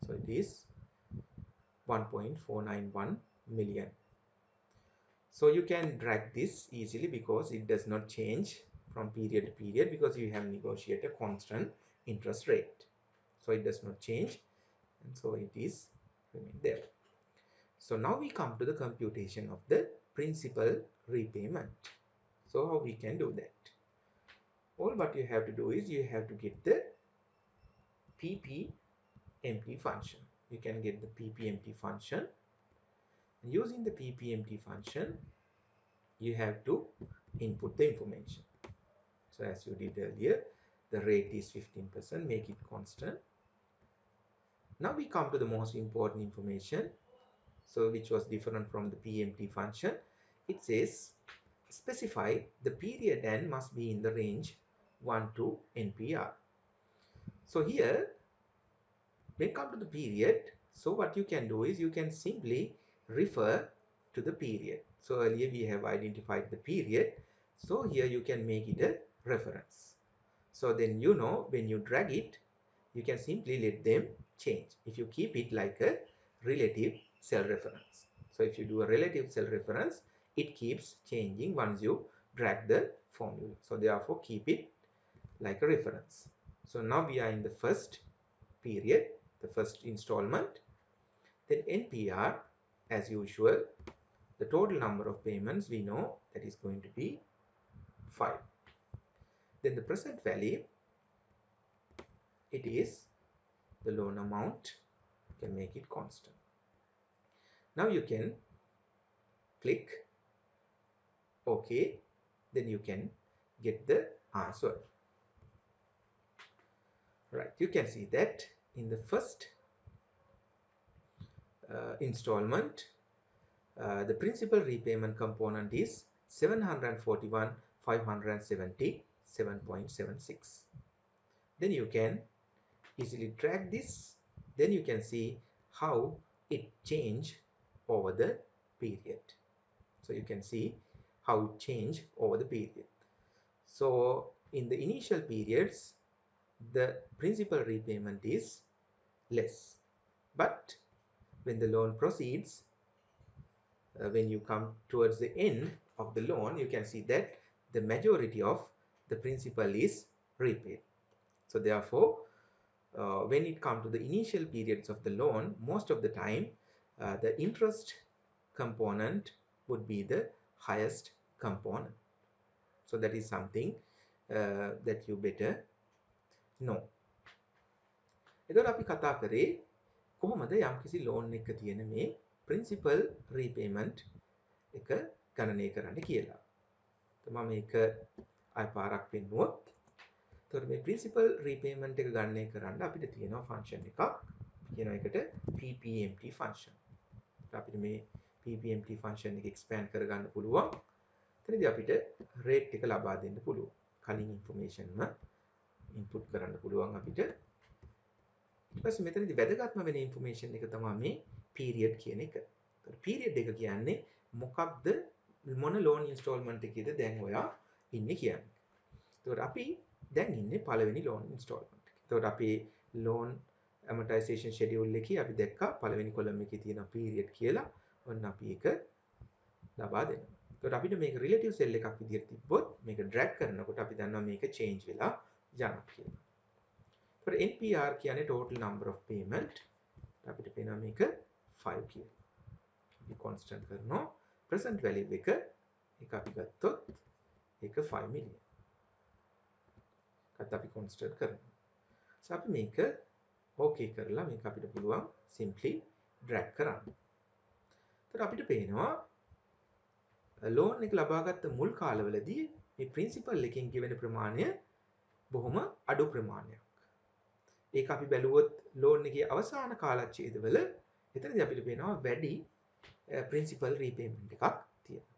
So it is 1.491 million. So you can drag this easily because it does not change from period to period because you have negotiated a constant interest rate. So it does not change, and so it is remain there. So now we come to the computation of the principal repayment. So how we can do that? All what you have to do is you have to get the Ppmt function. You can get the Ppmt function. Using the Ppmt function, you have to input the information. So as you did earlier, the rate is 15%, make it constant. Now we come to the most important information, so which was different from the Pmt function. It says specify the period n must be in the range 1 to NPR. So here, when come to the period, so what you can do is you can simply refer to the period. So earlier we have identified the period, so here you can make it a reference. So then you know when you drag it, you can simply let them change if you keep it like a relative cell reference. So if you do a relative cell reference, it keeps changing once you drag the formula. So therefore keep it like a reference. So now we are in the first period, the first installment. Then NPR, as usual, the total number of payments we know that is going to be 5. Then the present value, it is the loan amount. You can make it constant. Now you can click OK, then you can get the answer. Right, you can see that in the first installment, the principal repayment component is 741,577.76. Then you can easily drag this. Then you can see how it changed over the period. So you can see how it changed over the period. So in the initial periods, the principal repayment is less. But when the loan proceeds, when you come towards the end of the loan, you can see that the majority of the principal is repaid. So therefore, when it comes to the initial periods of the loan, most of the time, the interest component would be the highest component. So that is something that you better know. එතකොට අපි කතා කරේ කොහොමද යම්කිසි loan එක තියෙන මේ principal repayment එක ගණනය කරන්න කියලා. මම මේක ආය පාරක් පෙන්නුවොත්. එතකොට මේ principal repayment එක ගණනය කරන්න අපිට තියෙනවා function එකක්. කියනවා එකට Ppmt function. අපිට මේ Ppmt function එක expand කරගන්න පුළුවන්. එතනදී අපිට rate එක ලබා දෙන්න පුළුවන්. කලින් information ම input කරන්න පුළුවන් අපිට. ඊට පස්සේ මෙතනදී වැදගත්ම වෙන information එක තමයි මේ period කියන එක. එතකොට period එක කියන්නේ මොකක්ද මොන loan installment එකේද දැන් ඔයා ඉන්නේ කියන්නේ. එතකොට අපි දැන් ඉන්නේ පළවෙනි loan installment එකේ. එතකොට අපි loan amortization schedule එකේ අපි දැක්කා පළවෙනි column එකේ තියෙන period කියලා. ඔන්න අපි ඒක ලබා දෙනවා. එතකොට අපිට මේක relative cell එකක් විදිහට තිබ්බොත් මේක drag කරනකොට අපි දන්නවා මේක change වෙලා යනවා කියලා. For NPR කියන්නේ total number of payment. අපිට පේනවා මේක 5 කියලා. අපි constant කරනවා. present value එක අපි ගත්තොත් ඒක 5 million. ඒකත් අපි constant කරනවා. so අපි මේක okay කරලා මේක අපිට පුළුවන් simply drag කරන්න. එතකොට අපිට පේනවා loan එක ලබාගත්ත මුල් කාලවලදී මේ principal එකෙන් ගෙවෙන ප්‍රමාණය බොහොම අඩු ප්‍රමාණයක්. ඒක අපි බැලුවොත් loan එකේ අවසාන කාලච්ඡේදවල එතනදී අපිට පේනවා වැඩි principal repayment එකක් තියෙනවා.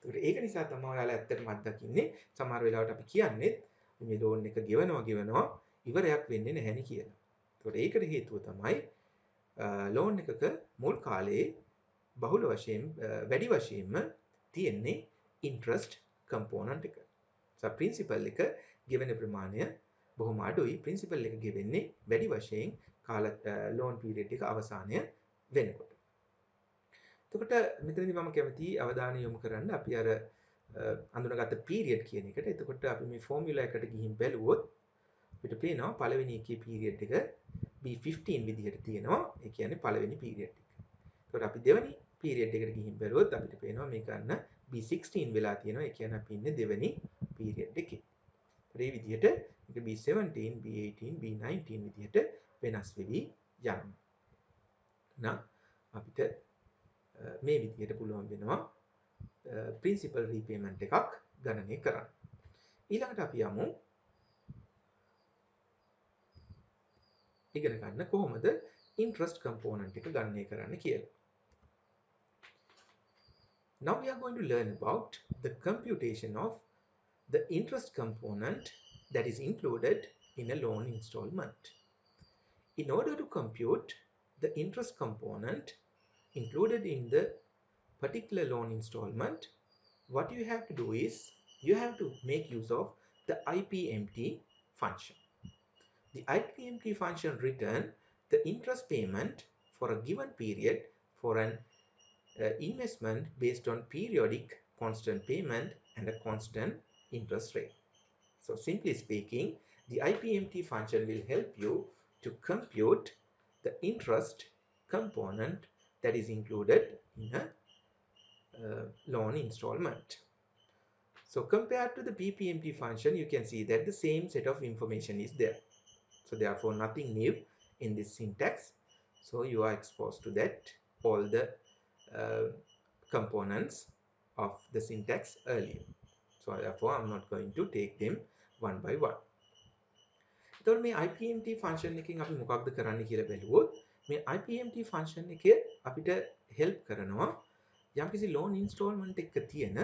ඒකට ඒක නිසා තමයි ඔයාලා ඇත්තටම අත්දකින්නේ සමහර වෙලාවට අපි කියන්නේ මේ loan එක ගෙවනවා ඉවරයක් වෙන්නේ නැහැ නේ කියලා. ඒකට ඒකට හේතුව තමයි loan එකක මුල් කාලේ බහුල වශයෙන් වැඩි වශයෙන්ම තියෙන්නේ interest component එක. so principal එක ගෙවෙන ප්‍රමාණය බොහොම අඩුයි. principal එක ගෙවෙන්නේ වැඩි වශයෙන් කාල loan period එක අවසානය වෙනකොට. එතකොට මෙතනදී මම කැමති අවධානය යොමු කරන්න අපි අර අඳුනගත්ත period කියන එකට. එතකොට අපි මේ formula එකට ගිහින් බැලුවොත් අපිට පේනවා පළවෙනි එකේ period එක B15 විදිහට තියෙනවා. ඒ කියන්නේ පළවෙනි period එක. එතකොට අපි දෙවෙනි period එකට ගිහින් බැලුවොත් අපිට පේනවා මේක අන්න B16 වෙලා තියෙනවා. ඒ කියන්නේ අපි ඉන්නේ දෙවෙනි period එකේ. ඒ විදිහට මේක B17, B18, B19 විදිහට වෙනස් වෙවි යනවා. නම් අපිට මේ විදිහට පුළුවන් වෙනවා principal repayment එකක් ගණනය කරන්න. ඊළඟට අපි යමු ඉගෙන ගන්න කොහොමද interest component එක ගණනය කරන්න කියලා. Now we are going to learn about the computation of the interest component that is included in a loan installment. In order to compute the interest component included in the particular loan installment, what you have to do is you have to make use of the Ppmt function. The Ppmt function return the interest payment for a given period for an investment based on periodic constant payment and a constant interest rate. So simply speaking, the IPMT function will help you to compute the interest component that is included in a loan installment. So compared to the Ppmt function, you can see that the same set of information is there. So therefore nothing new in this syntax. So you are exposed to that, all the components of the syntax earlier. So therefore I'm not going to take them one by one. එතකොට මේ IPMT function එකෙන් අපි මොකක්ද කරන්න කියලා බැලුවොත් මේ IPMT function එක අපිට help කරනවා යම්කිසි loan installment එකක තියෙන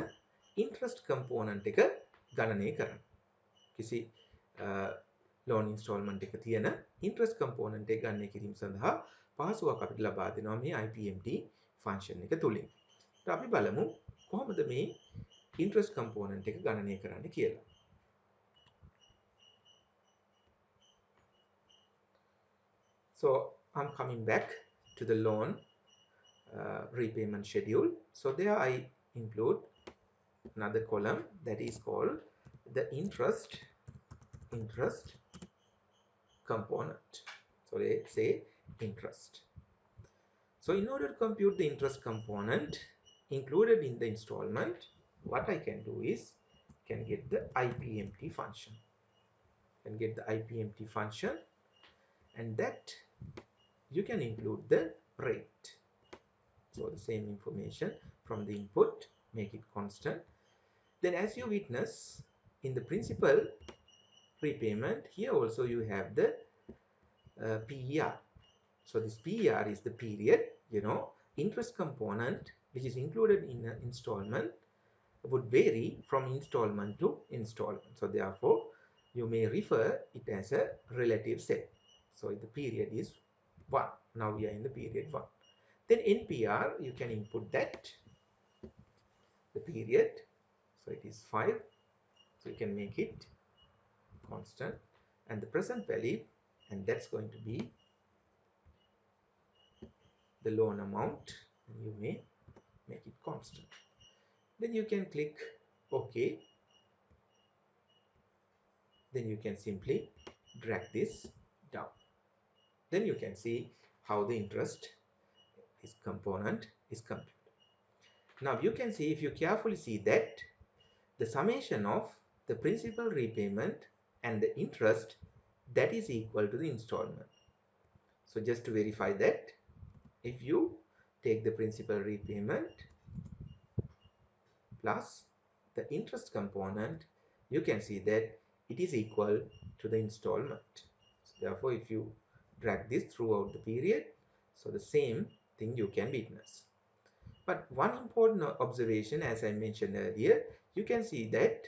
interest component එක ගණනය කරන්න. කිසි loan installment එක තියෙන interest component එක ගණනය කිරීම සඳහා පහසුවක් අපිට ලබා දෙනවා මේ IPMT function එක තුලින්. ඊට අපි බලමු කොහොමද මේ interest component එක ගණනය කරන්න කියලා. So I'm coming back to the loan repayment schedule. So there I include another column that is called the interest component. So let's say interest. So in order to compute the interest component included in the installment, what I can do is can get the IPMT function. Can get the IPMT function, and that you can include the rate. So the same information from the input, make it constant. Then as you witness in the principal repayment, here also you have the PER. So this PER is the period, interest component which is included in an installment would vary from installment to installment. So therefore you may refer it as a relative set. So the period is 1. Now we are in the period 1. Then NPR, you can input that, the period. So it is 5. So you can make it constant. And the present value, and that's going to be the loan amount. And you may make it constant. Then you can click OK. Then you can simply drag this down. Then you can see how the interest component is computed. Now you can see, if you carefully see, that the summation of the principal repayment and the interest, that is equal to the installment. So just to verify that, if you take the principal repayment plus the interest component, you can see that it is equal to the installment. So therefore if you drag this throughout the period, so the same thing you can witness. But one important observation, as I mentioned earlier, you can see that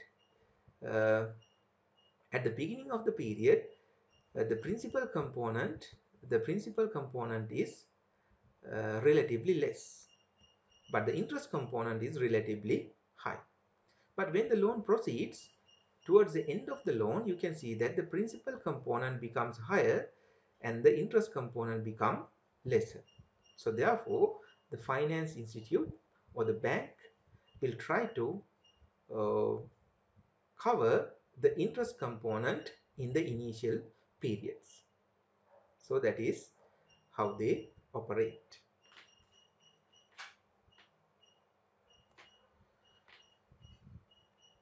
at the beginning of the period, the principal component is relatively less, but the interest component is relatively high. But when the loan proceeds towards the end of the loan, you can see that the principal component becomes higher and the interest component become lesser. So therefore the finance institute or the bank will try to cover the interest component in the initial periods. So that is how they operate.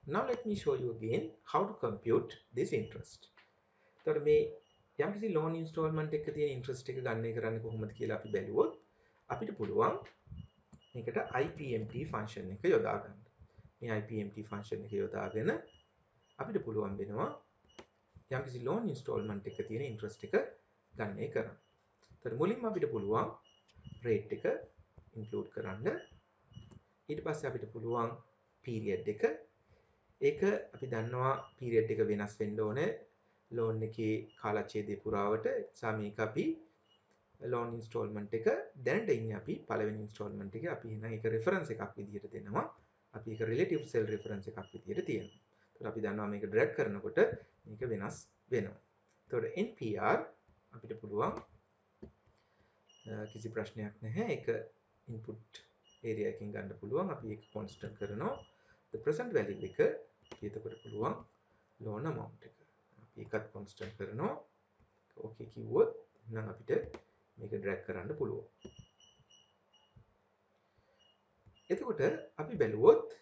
Now let me show you again how to compute this interest. So මේ යම්කිසි loan installment එකක තියෙන interest එක ගණනය කරන්න කොහොමද කියලා අපි බැලුවොත් අපිට පුළුවන් මේකට IPMT function එක යොදා ගන්න. මේ IPMT function එක යොදාගෙන අපිට පුළුවන් වෙනවා යම්කිසි loan installment එකක තියෙන interest එක ගණනය කරන්න. එතකොට මුලින්ම අපිට පුළුවන් rate එක include කරන්න. ඊට පස්සේ අපිට පුළුවන් period එක. ඒක අපි දන්නවා period එක වෙනස් වෙන්න ඕනේ loan එකේ කාලච්ඡේදය පුරාවට. නිසා මේක අපි loan installment එක දැනට ඉන්නේ අපි පළවෙනි installment එකේ අපි එහෙනම් ඒක reference එකක් විදිහට දෙනවා. අපි ඒක relative cell reference එකක් විදිහට තියෙනවා. එතකොට අපි දන්නවා මේක drag කරනකොට මේක වෙනස් වෙනවා. එතකොට NPR අපිට පුළුවන් කිසි ප්‍රශ්නයක් නැහැ. ඒක input area එකකින් ගන්න පුළුවන්. අපි ඒක constant කරනවා. the present value එක අපි එතකොට පුළුවන් loan amount එක. අපි ඒකත් constant කරනවා. okay කිව්වොත් නම් අපිට මේක drag කරන්න පුළුවන්. එතකොට අපි බැලුවොත්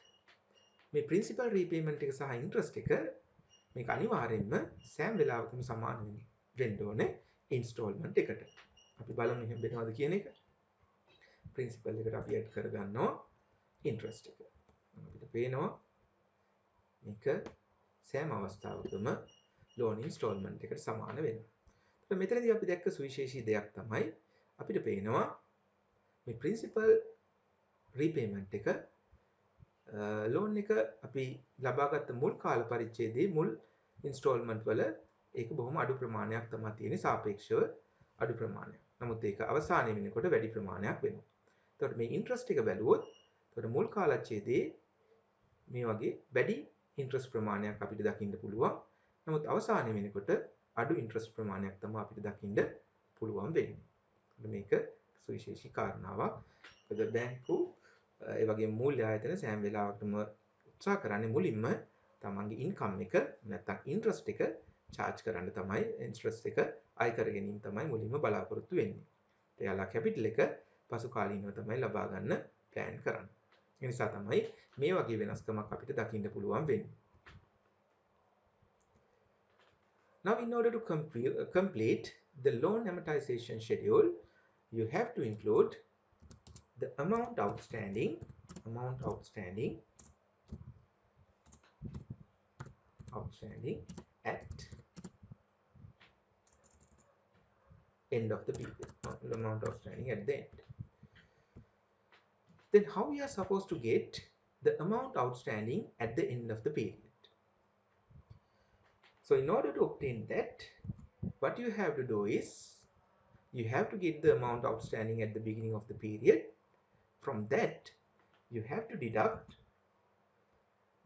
මේ principal repayment එක සහ interest එක මේක අනිවාර්යෙන්ම සෑම වෙලාවකම සමාන වෙන්න ඕනේ installment එකට. අපි බලමු එහෙම වෙනවද කියන එක. principal එකට අපි add කරගන්නවා interest එක. අපිට පේනවා මේක සෑම අවස්ථාවකම loan installment එකට සමාන වෙනවා. ඒත් මෙතනදී අපි දැක්ක සුවිශේෂී දෙයක් තමයි අපිට පේනවා මේ principal repayment එක loan එක අපි ලබාගත් මුල් කාල පරිච්ඡේදයේ මුල් installment වල ඒක බොහොම අඩු ප්‍රමාණයක් තමයි තියෙන්නේ සාපේක්ෂව අඩු ප්‍රමාණයක්. නමුත් ඒක අවසානයේ වෙනකොට වැඩි ප්‍රමාණයක් වෙනවා. එතකොට මේ interest එක බැලුවොත් එතකොට මුල් කාලච්ඡේදයේ මේ වගේ වැඩි interest ප්‍රමාණයක් අපිට දකින්න පුළුවන්. නමුත් අවසානයේ වෙනකොට අඩු interest ප්‍රමාණයක් තමයි අපිට දකින්න පුළුවන් වෙන්නේ. මේක සුවිශේෂී කාරණාවක්. මොකද බැංකු ඒ වගේ මූල්‍ය ආයතන සෑම වෙලාවකටම උත්සාහ කරන්නේ මුලින්ම තමන්ගේ ඉන්කම් එක නැත්නම් ඉන්ට්‍රස්ට් එක charge කරන්න තමයි ඉන්ට්‍රස්ට් එක අය කර ගැනීම තමයි මුලින්ම බලාපොරොත්තු වෙන්නේ. එයාලා කැපිටල් එක පසු කාලීනව තමයි ලබා ගන්න plan කරන්නේ. ඒ නිසා තමයි මේ වගේ වෙනස්කමක් අපිට දකින්න පුළුවන් වෙන්නේ. Now in order to complete the loan amortization schedule, you have to include the amount outstanding at end of the period, the amount outstanding at the end. Then how we are supposed to get the amount outstanding at the end of the period? So in order to obtain that, what you have to do is you have to get the amount outstanding at the beginning of the period. From that, you have to deduct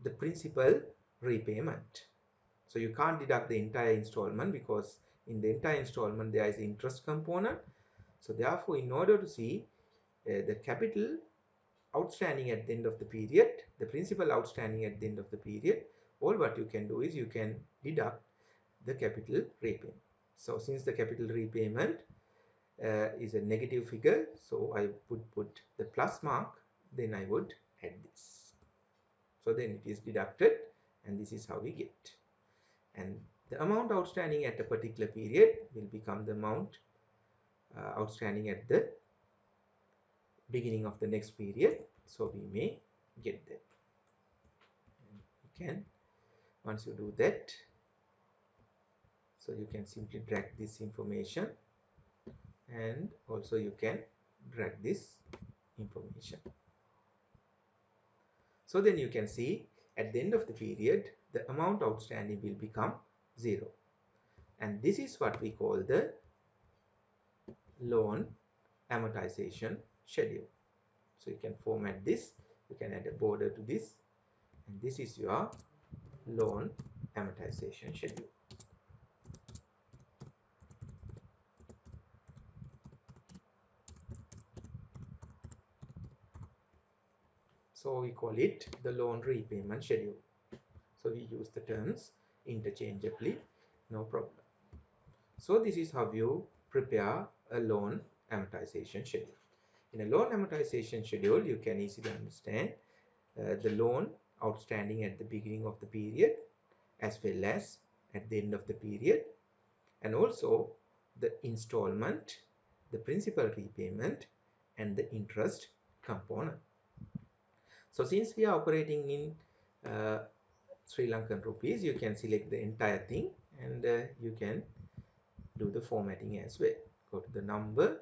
the principal repayment. So you can't deduct the entire installment because in the entire installment there is interest component. So therefore, in order to see the capital outstanding at the end of the period, the principal outstanding at the end of the period, all what you can do is you can deduct the capital repayment. So since the capital repayment is a negative figure, so I would put the plus mark, then I would add this. So then it is deducted and this is how we get. And the amount outstanding at a particular period will become the amount outstanding at the beginning of the next period. So we may get that. You can, once you do that, so you can simply drag this information and also you can drag this information. So then you can see at the end of the period the amount outstanding will become 0, and this is what we call the loan amortization schedule. So you can format this, you can add a border to this, and this is your loan amortization schedule. So we call it the loan repayment schedule. So we use the terms interchangeably, no problem. So this is how you prepare a loan amortization schedule. In a loan amortization schedule, you can easily understand the loan outstanding at the beginning of the period as well as at the end of the period, and also the installment, the principal repayment, and the interest component. So since we are operating in Sri Lankan rupees, you can select the entire thing and you can do the formatting as well. Go to the number,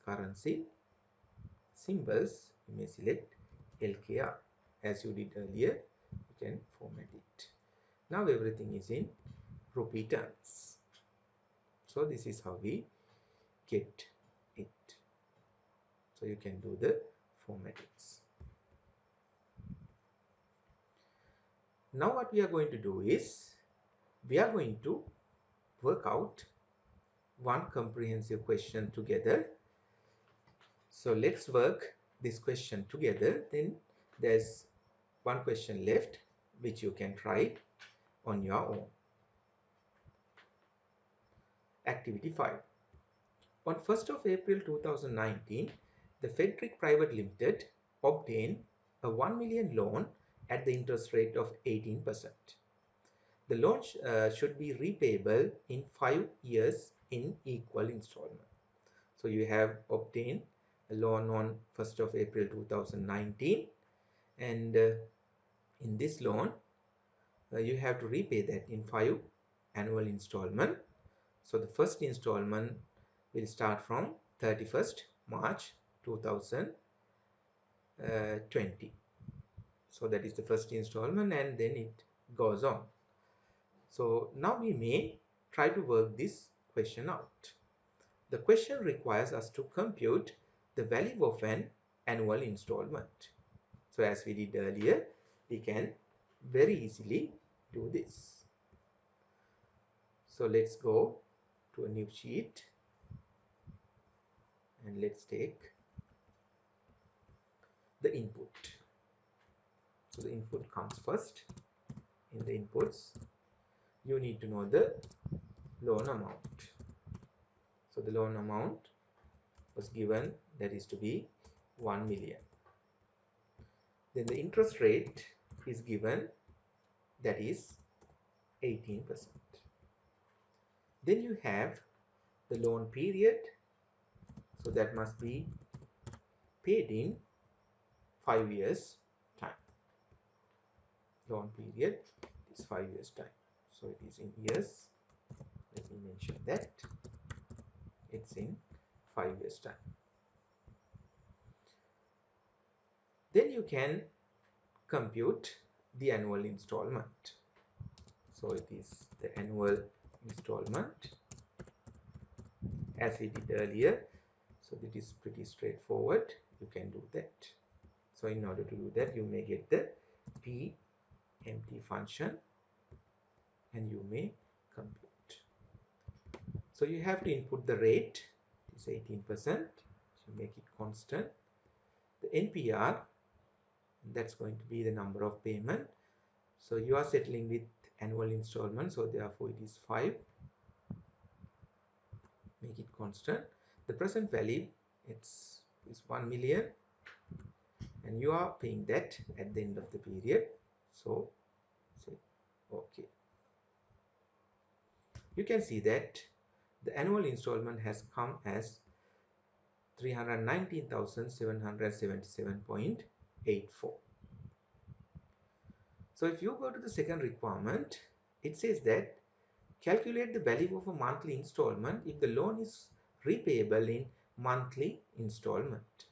currency, symbols, you may select LKR. As you did earlier, you can format it. Now everything is in rupee terms. So this is how we get it. So you can do the formattings. Now what we are going to do is we are going to work out one comprehensive question together So let's work this question together. Then there's one question left which you can try on your own. Activity 5. On 1st of April 2019, the Fedric Private Limited obtained a 1 million loan at the interest rate of 18%. The loan should be repayable in 5 years in equal installment. So you have obtained a loan on 1st of April 2019, and in this loan you have to repay that in 5 annual installment. So the first installment will start from 31st March 2020. So that is the first installment, and then it goes on. So now we may try to work this question out. The question requires us to compute the value of an annual installment. So as we did earlier, we can very easily do this. So let's go to a new sheet and let's take the input. So the input comes first. In the inputs, you need to know the loan amount. So the loan amount was given, that is to be 1 million. Then the interest rate is given, that is 18%. Then you have the loan period, so that must be paid in 5 years time. Loan period is 5 years time, so it is in years. Let me mention that it's in 5 years time. Then you can compute the annual installment. So it is the annual installment as we did earlier. So it is pretty straightforward. You can do that. So in order to do that, you may get the Pmt function and you may compute. So you have to input the rate, it is 18%. So make it constant. The NPR, that's going to be the number of payment. So you are settling with annual installment, so therefore it is 5. Make it constant. The present value is 1 million, and you are paying that at the end of the period. So say okay. You can see that the annual installment has come as 319,777.84. So if you go to the second requirement, it says that calculate the value of a monthly installment if the loan is repayable in monthly installment.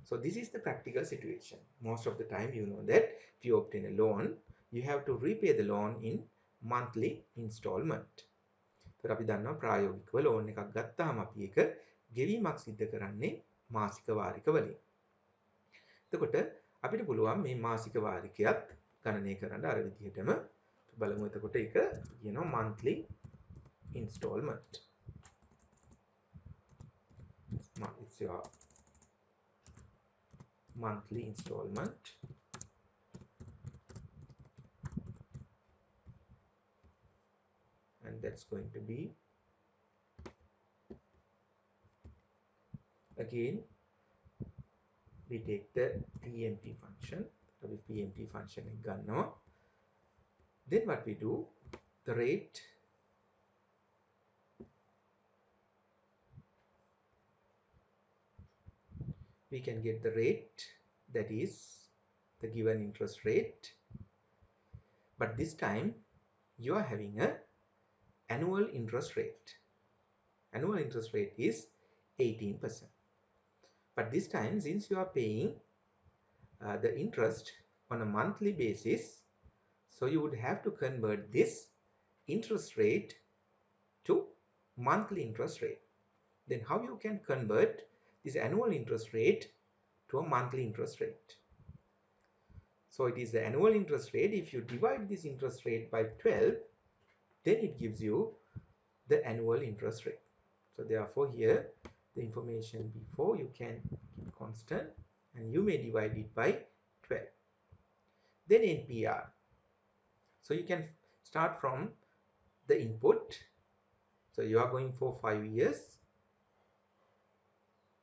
So this is the practical situation. Most of the time you know that if you obtain a loan, you have to repay the loan in monthly installment. So අපි දන්නවා ප්‍රායෝගිකව loan එකක් ගත්තාම අපි ඒක ගෙවීමක් සිද්ධ කරන්නේ මාසික වාරික වලින්. එතකොට අපිට පුළුවන් මේ මාසික වාරිකයත් ගණනය කරන්න අර විදිහටම බලමු. එතකොට ඒක කියනවා monthly installment. It's your monthly installment. And that's going to be, again, we take the Pmt function. So we Pmt function එක ගන්නවා. Then what we do, the rate we can get the rate, that is the given interest rate, but this time you are having a annual interest rate. Annual interest rate is 18%. But this time, since you are paying the interest on a monthly basis, so you would have to convert this interest rate to monthly interest rate. Then how you can convert this annual interest rate to a monthly interest rate? So it is the annual interest rate. If you divide this interest rate by 12, then it gives you the annual interest rate. So therefore here the information before, you can keep constant and you may divide it by 12. Then NPR. So you can start from the input. So you are going for 5 years.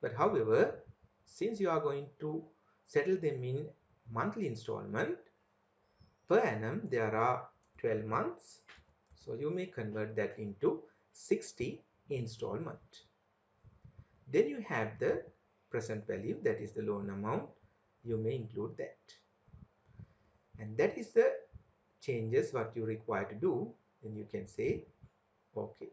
But however, since you are going to settle them in monthly installment, per annum there are 12 months. So you may convert that into 60 installment. Then you have the present value, that is the loan amount. You may include that. And that is the changes what you require to do. Then you can say okay.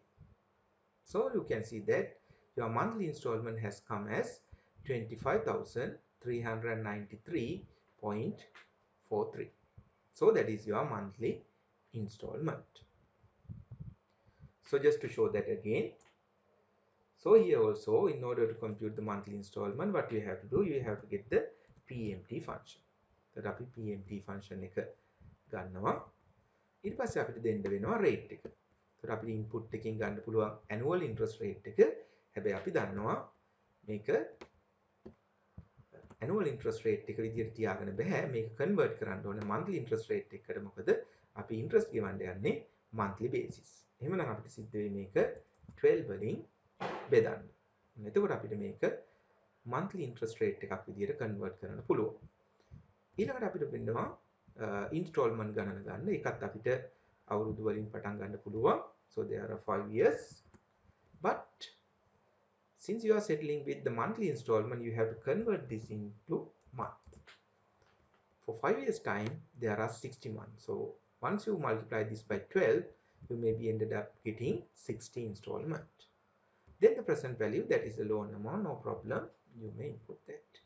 So you can see that your monthly installment has come as 25,393.43. So that is your monthly installment. So just to show that again, so here also, in order to compute the monthly installment, what you have to do, you have to get the Pmt function. So අපි Pmt function එක ගන්නවා. ඊට පස්සේ අපිට දෙන්න වෙනවා rate එක. So අපිට input එකකින් ගන්න පුළුවන් annual interest rate එක. හැබැයි අපි දන්නවා මේක annual interest rate එක විදිහට තියාගෙන බෑ. මේක convert කරන්න ඕනේ monthly interest rate එකකට. මොකද අපි interest ගෙවන්න යන්නේ monthly basis. එහෙමනම් අපිට සිද්ධ වෙයි මේක 12 වලින් බෙදන්න. එතකොට අපිට මේක monthly interest rate එකක් විදිහට convert කරන්න පුළුවන්. ඊළඟට අපිට වෙනවා installment ගණන ගන්න. ඒකත් අපිට අවුරුදු වලින් පටන් ගන්න පුළුවන්. So there are 5 years. But since you are settling with the monthly installment, you have to convert this into month. For 5 years time, there are 60 months. So once you multiply this by 12, you may be ended up getting 60 installment. Then the present value, that is the loan amount, no problem, you may input that.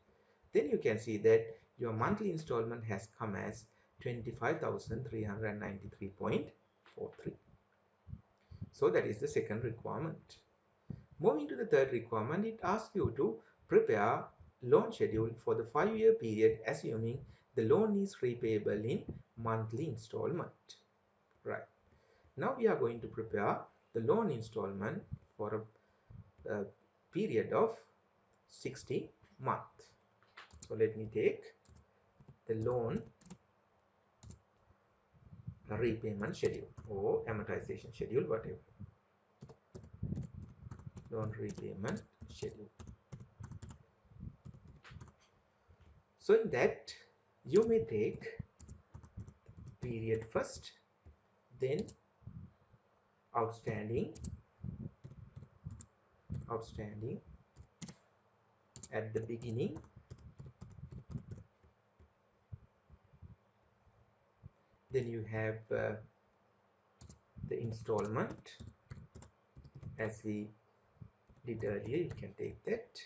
Then you can see that your monthly installment has come as 25,393.43. So that is the second requirement. Moving to the third requirement, it asks you to prepare loan schedule for the 5-year period, assuming the loan is repayable in monthly installment. Right. Now we are going to prepare the loan installment for a period of 60 months. So let me take the loan repayment schedule or amortization schedule, whatever. Loan repayment schedule. So in that, you may take period first, then outstanding at the beginning, then you have the installment as we did earlier, you can take that.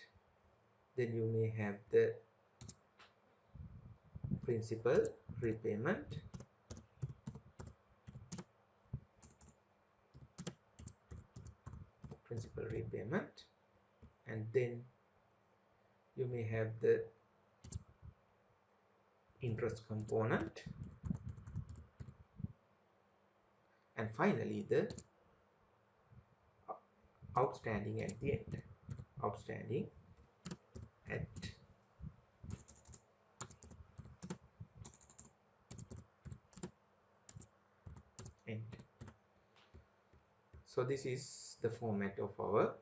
Then you may have the principal repayment, and then you may have the interest component, and finally the outstanding at the end. So this is the format of our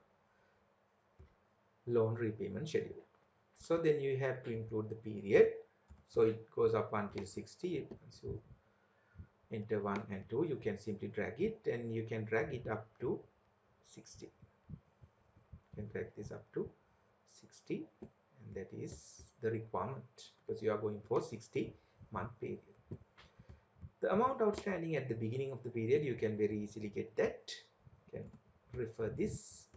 loan repayment schedule. So then you have to include the period. So it goes up until 60. Once you enter 1 and 2, you can simply drag it, and you can drag it up to 60. You can drag this up to 60, and that is the requirement because you are going for 60-month period. The amount outstanding at the beginning of the period, you can very easily get that. You can refer this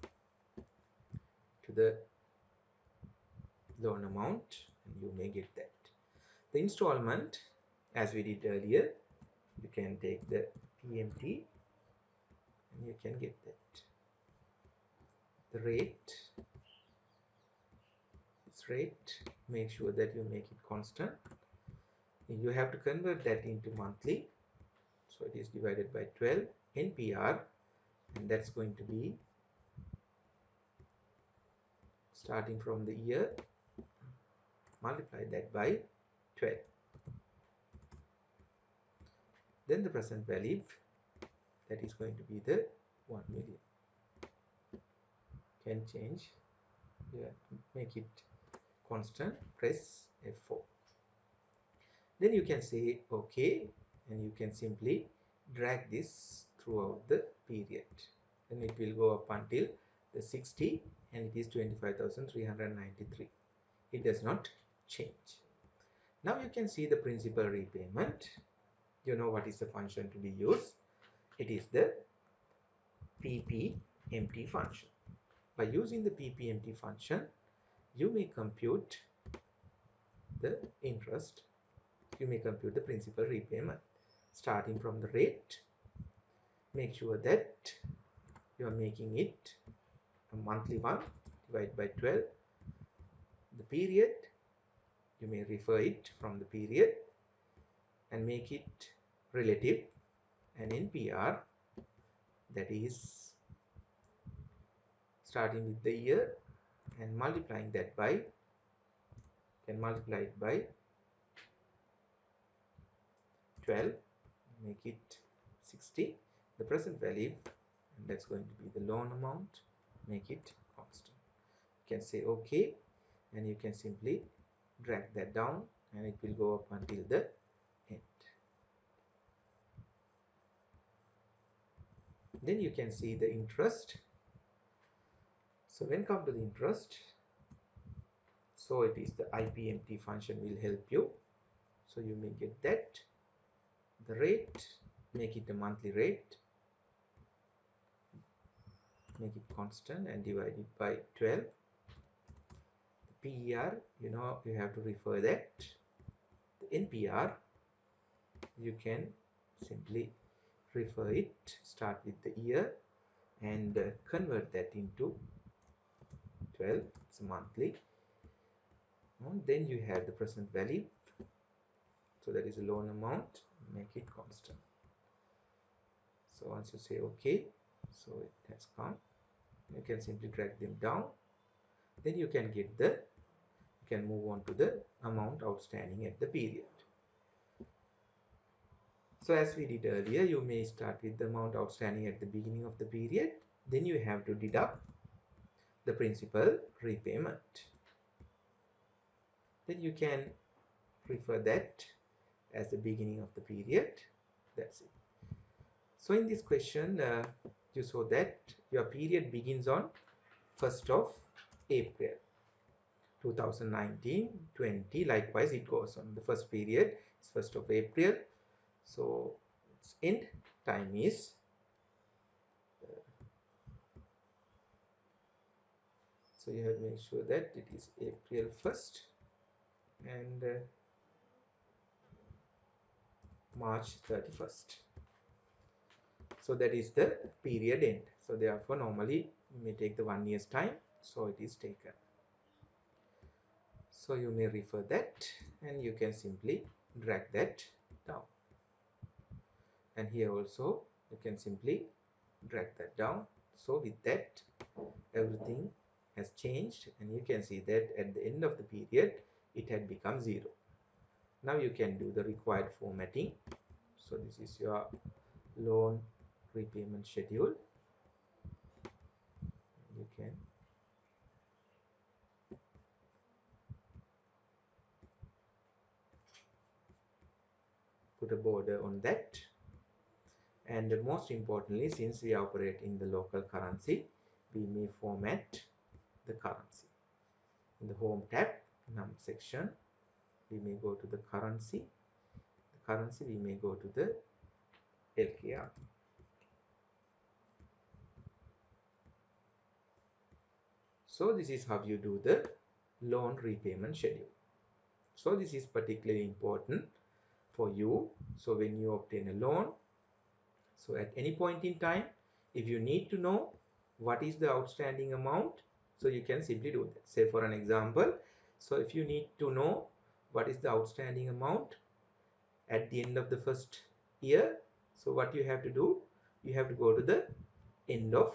to the loan amount and you may get that. The installment, as we did earlier, you can take the PMT and you can get that. The rate, make sure that you make it constant. You have to convert that into monthly, so it is divided by 12. NPR, and that's going to be starting from the year, multiply that by 12. Then the present value, that is going to be the 1 million. Can change, make it constant, press F4. Then you can say OK, and you can simply drag this throughout the period. Then it will go up until the 60, and it is 25,393. It does not change. Now you can see the principal repayment. You know what is the function to be used. It is the Ppmt function. By using the Ppmt function, you may compute the interest, you may compute the principal repayment. Starting from the rate, make sure that you are making it a monthly one, divide by 12. The period, you may refer it from the period and make it relative, and in PR, that is starting with the year and multiplying that by, can multiply it by 12, make it 60, the present value, and that's going to be the loan amount, make it constant. You can say OK, and you can simply drag that down, and it will go up until the end. Then you can see the interest. So when come to the interest, so it is the Ppmt function will help you. So you may get that. The rate, make it a monthly rate, make it constant and divide it by 12. The PER, you know, you have to refer that. The NPR, you can simply refer it, start with the year and convert that into 12, it's monthly. And then you have the present value, so that is a loan amount, make it constant. So once you say OK, so it has come, you can simply drag them down. Then you can get the, you can move on to the amount outstanding at the period. So as we did earlier, you may start with the amount outstanding at the beginning of the period, then you have to deduct the principal repayment. Then you can refer that as the beginning of the period. That's it. So in this question, you saw that your period begins on 1st of April 2019-20. Likewise, it goes on. The first period is 1st of April. So its end time is so you have to make sure that it is April 1st and March 31st. So that is the period end. So therefore normally you may take the 1 year's time, so it is taken. So you may refer that and you can simply drag that down. And here also you can simply drag that down. So with that, everything has changed, and you can see that at the end of the period it had become 0. Now you can do the required formatting. So this is your loan repayment schedule. You can put a border on that, and most importantly, since we operate in the local currency, we may format the currency. In the home tab, num section, we may go to the currency. The currency, we may go to the LKR. So this is how you do the loan repayment schedule. So this is particularly important for you. So when you obtain a loan, so at any point in time, if you need to know what is the outstanding amount, so you can simply do that. Say for an example, so if you need to know what is the outstanding amount at the end of the first year, so what you have to do, you have to go to the end of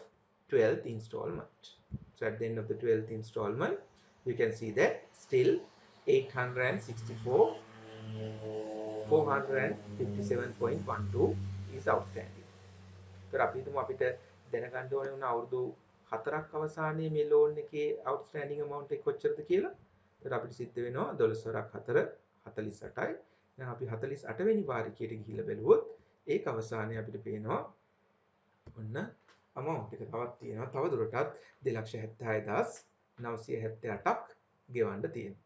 12th installment. So So at the end of the 12th installment, you can see that still 864 457.12 is outstanding. So අපි හිතමු අපිට දැනගන්න ඕනේ වුණ අවුරුදු 4ක් අවසානයේ මේ ලෝන් එකේ outstanding amount එක කොච්චරද කියලා. ඒතර අපිට සිද්ධ වෙනවා 12 වරක් 4 48යි. දැන් අපි 48 වෙනි වාරිකයට ගිහිල්ලා බැලුවොත් ඒක අවසානයේ අපිට පේනවා ඔන්න amount එක තවත් තියෙනවා. තව දුරටත් 2,76,978ක් ගෙවන්න තියෙනවා.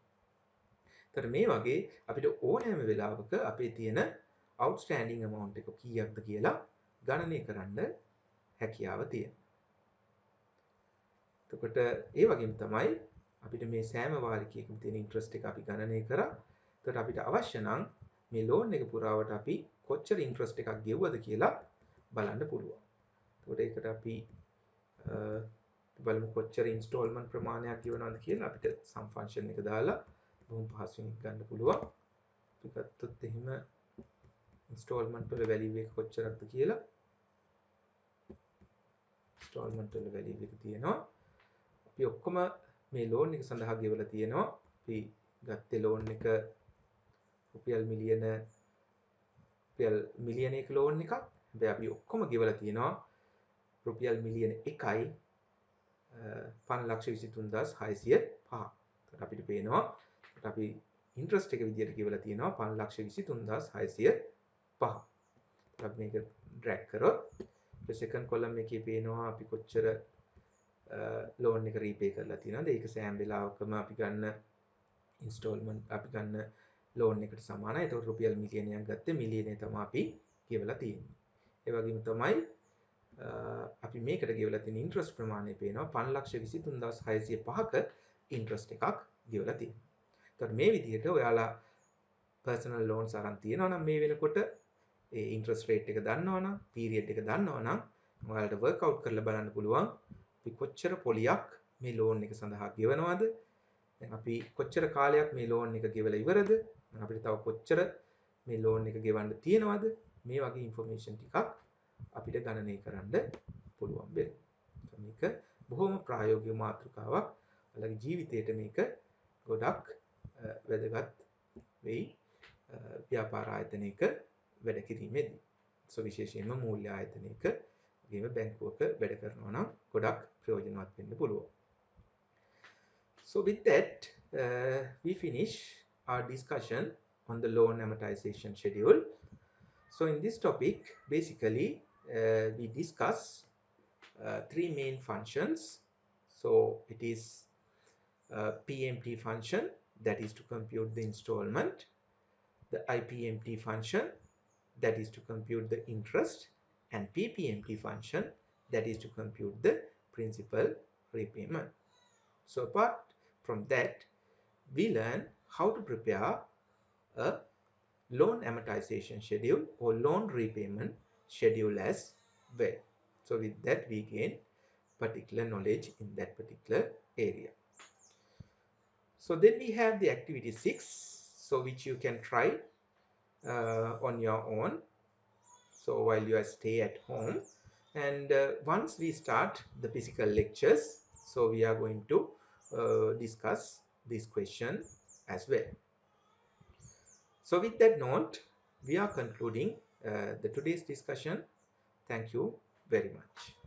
ඒතර මේ වගේ අපිට ඕනෑම වෙලාවක අපේ තියෙන outstanding amount එක කීයක්ද කියලා ගණනය කරන්න හැකියාව තියෙනවා. එතකොට ඒ වගේම තමයි අපිට මේ සෑම වාරිකයකම තියෙන interest එක අපි ගණනය කරා. එතකොට අපිට අවශ්‍ය නම් මේ loan එක පුරාවට අපි කොච්චර interest එකක් ගෙවුවද කියලා බලන්න පුළුවන්. එතකොට ඒකට අපි බලමු කොච්චර installment ප්‍රමාණයක් ගෙවනවද කියලා. අපිට sum function එක දාලා බොහොම පහසුවෙන් ගන්න පුළුවන්. අපි ගත්තොත් එහෙම installment වල value එක කොච්චරක්ද කියලා. installment වල value එක තියෙනවා. අපි ඔක්කොම මේ loan එක සඳහා ගෙවලා තියෙනවා. අපි ගත්තේ loan එක රුපියල් මිලියනයක loan එකක්. හැබැයි අපි ඔක්කොම ගෙවලා තියෙනවා රුපියල් මිලියන 1යි 5,23,605. අපිට පේනවා අපි interest එක විදියට ගෙවලා තියෙනවා 5,23,605. අපි මේක drag කරොත් second column එකේ පේනවා අපි කොච්චර loan එක repay කරලා තියෙනවද. ඒක සෑම වෙලාවකම අපි ගන්න installment අපි ගන්න loan එකට සමානයි. ඒතකොට රුපියල් මිලියනයක් ගත්තේ මිලියනය තමයි අපි ගෙවලා තියෙන්නේ. ඒ වගේම තමයි අපි මේකට ගෙවලා තියෙන interest ප්‍රමාණය පේනවා 5,23,605ක interest එකක් ගෙවලා තියෙනවා. ඒතකොට මේ විදිහට ඔයාලා personal loans අරන් තියෙනවා නම් මේ වෙනකොට ඒ interest rate එක දන්නවනම් period එක දන්නවනම් ඔයාලට work out කරලා බලන්න පුළුවන් අපි කොච්චර පොලියක් මේ loan එක සඳහා ගෙවනවද. දැන් අපි කොච්චර කාලයක් මේ loan එක ගෙවලා ඉවරද. අපිට තව කොච්චර මේ loan එක ගෙවන්න තියෙනවද. මේ වගේ information ටිකක් අපිට ගණනය කරන්න පුළුවන් වෙනවා. මේක බොහොම ප්‍රායෝගික මාතෘකාවක්. ඔයාලගේ ජීවිතේට මේක ගොඩක් වැදගත් වෙයි ව්‍යාපාර ආයතනයක වැඩ කිරීමේදී. විශේෂයෙන්ම මූල්‍ය ආයතනයක වගේම බැංකුවක වැඩ කරනවා නම් ගොඩක් ප්‍රයෝජනවත් වෙන්න පුළුවන්. So with that, we finish our discussion on the loan amortization schedule. So in this topic, basically, we discuss three main functions. So it is Pmt function, that is to compute the installment, the Ipmt function, that is to compute the interest, and Ppmt function, that is to compute the principal repayment. So apart from that, we learn how to prepare a loan amortization schedule or loan repayment schedule as well. So with that, we gain particular knowledge in that particular area. So then we have the activity 6, so which you can try on your own. So while you stay at home, and once we start the physical lectures, so we are going to discuss this question as well. So with that note, we are concluding the today's discussion. Thank you very much.